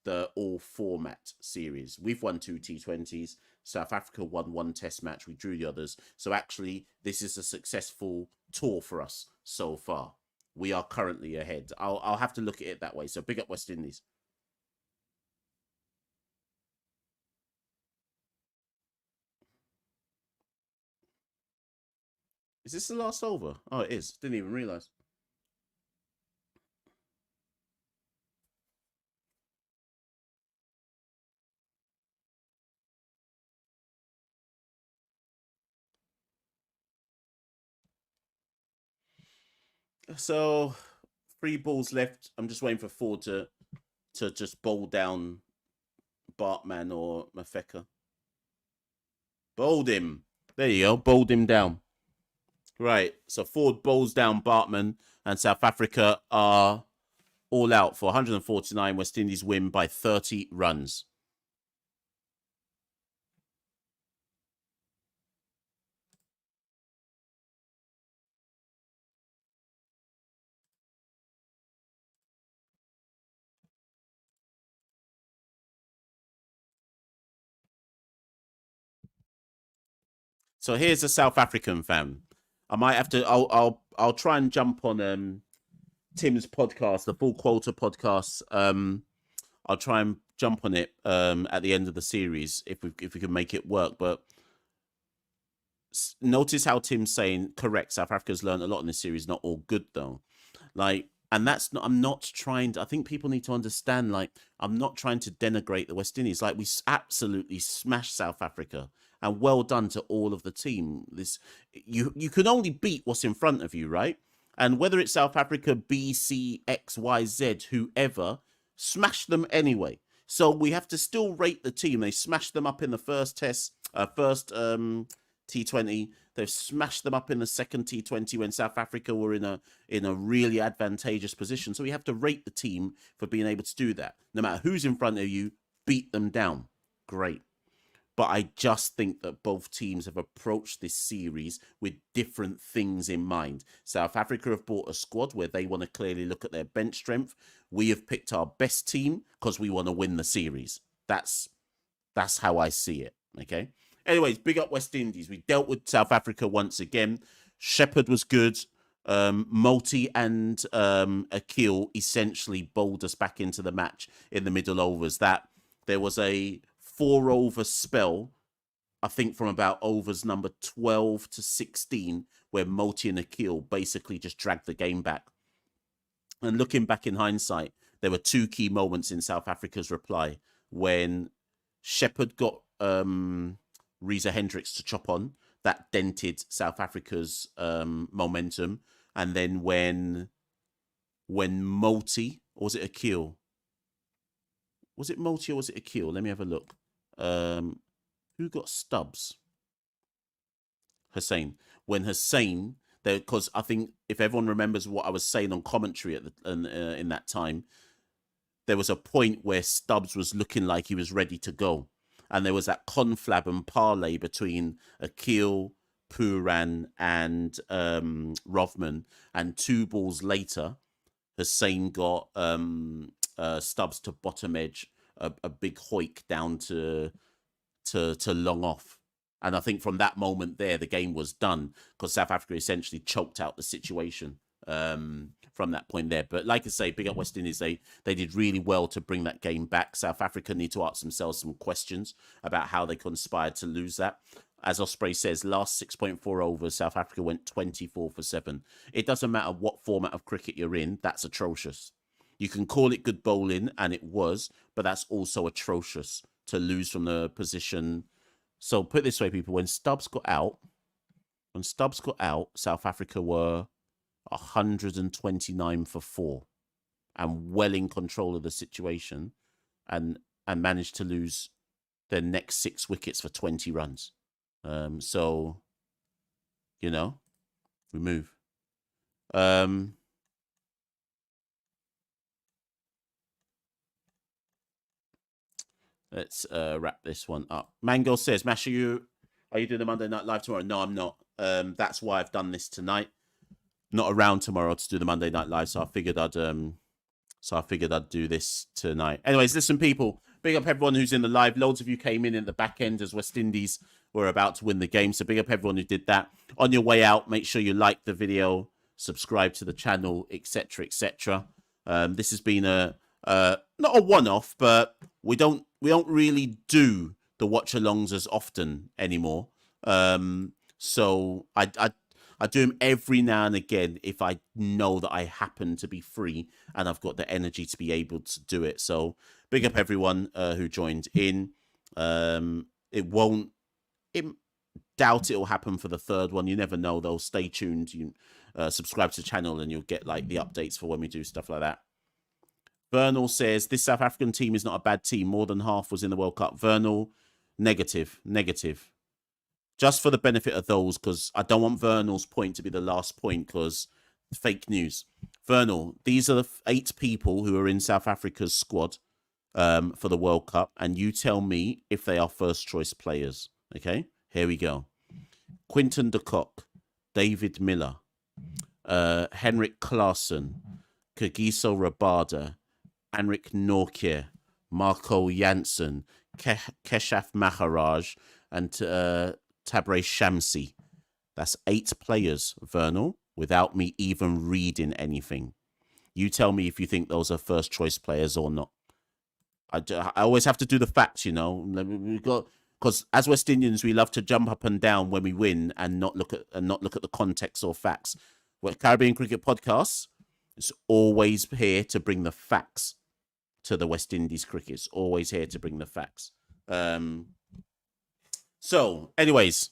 the all format series. We've won 2 T20s. South Africa won 1 test match. We drew the others. So actually, this is a successful tour for us so far. We are currently ahead. I'll have to look at it that way. So big up West Indies. Is this the last over? Oh, it is. Didn't even realize. So 3 balls left. I'm just waiting for Ford to just bowl down Bartman or Mafeka. Bowled him. There you go. Bowled him down. Right. So Ford bowls down Bartman, and South Africa are all out for 149. West Indies win by 30 runs. So here's a South African fan. I might have to. I'll try and jump on Tim's podcast, the Full Quota podcast. I'll try and jump on it at the end of the series if we can make it work. But notice how Tim's saying correct. South Africa's learned a lot in this series. Not all good though. Like, and that's not. I'm not trying to. I think people need to understand. Like, I'm not trying to denigrate the West Indies. Like, we absolutely smashed South Africa, and well done to all of the team. This you can only beat what's in front of you, right? And whether it's South Africa, B, C, X, Y, Z, whoever, smash them anyway. So we have to still rate the team. They smashed them up in the first test, first T20. They've smashed them up in the second T20 when South Africa were in a really advantageous position. So we have to rate the team for being able to do that. No matter who's in front of you, beat them down. Great. But I just think that both teams have approached this series with different things in mind. South Africa have brought a squad where they want to clearly look at their bench strength. We have picked our best team because we want to win the series. That's how I see it. Okay. Anyways, big up West Indies. We dealt with South Africa once again. Shepherd was good. Multi and Akil essentially bowled us back into the match in the middle overs. That there was a 4-over spell, I think from about overs number 12 to 16, where Multi and Akil basically just dragged the game back. And looking back in hindsight, there were two key moments in South Africa's reply when Shepherd got Reza Hendricks to chop on. That dented South Africa's momentum. And then when Multi, or was it Akil? Was it Multi or was it Akil? Let me have a look. Who got Stubbs? Hussein. When Hussein, because I think if everyone remembers what I was saying on commentary at in that time, there was a point where Stubbs was looking like he was ready to go. And there was that conflab and parlay between Akil, Puran, and Rovman. And 2 balls later, Hussein got Stubbs to bottom edge, a big hoik down to long off. And I think from that moment there, the game was done because South Africa essentially choked out the situation from that point there. But like I say, big up West Indies, they did really well to bring that game back. South Africa need to ask themselves some questions about how they conspired to lose that. As Osprey says, last 6.4 overs, South Africa went 24 for 7. It doesn't matter what format of cricket you're in, that's atrocious. You can call it good bowling, and it was, but that's also atrocious to lose from the position. So put it this way, people, when Stubbs got out, South Africa were 129 for 4 and well in control of the situation and managed to lose their next 6 wickets for 20 runs. So, you know, we move. Let's wrap this one up. Mango says, Machel, are you doing the Monday Night Live tomorrow? No, I'm not. That's why I've done this tonight. Not around tomorrow to do the Monday Night Live, so I figured I'd do this tonight. Anyways, listen, people, big up everyone who's in the live. Loads of you came in the back end as West Indies were about to win the game, so big up everyone who did that. On your way out, make sure you like the video, subscribe to the channel, etc., etc. This has been a not a one-off, but we don't really do the watch-alongs as often anymore. So I do them every now and again if I know that I happen to be free and I've got the energy to be able to do it. So big up everyone who joined in. Doubt it'll happen for the third one. You never know though. Stay tuned. You subscribe to the channel and you'll get like the updates for when we do stuff like that. Vernal says, this South African team is not a bad team. More than half was in the World Cup. Vernal, negative. Just for the benefit of those, because I don't want Vernal's point to be the last point, because fake news. Vernal, these are the 8 people who are in South Africa's squad for the World Cup, and you tell me if they are first-choice players. Okay? Here we go. Quinton de Kock, David Miller, Henrik Klaassen, Kagiso Rabada, Anrik Nortje, Marco Jansen, Keshav Maharaj, and Tabré Shamsi. That's 8 players, Vernal, without me even reading anything. You tell me if you think those are first choice players or not. I always have to do the facts, you know. Because as West Indians, we love to jump up and down when we win and not look at the context or facts. Well, Caribbean Cricket Podcast is always here to bring the facts to the West Indies cricket. It's always here to bring the facts. So, anyways,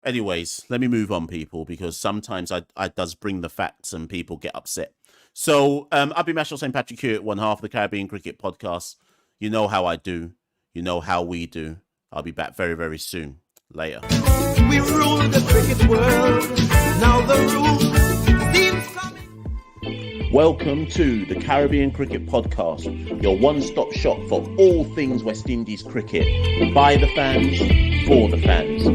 let me move on, people, because sometimes I does bring the facts and people get upset. So, I'll be Machel St. Patrick here at one half of the Caribbean Cricket Podcast. You know how I do. You know how we do. I'll be back very, very soon. Later. We rule the cricket world. Now the rules seem coming. Welcome to the Caribbean Cricket Podcast, your one-stop shop for all things West Indies cricket. By the fans, for the fans.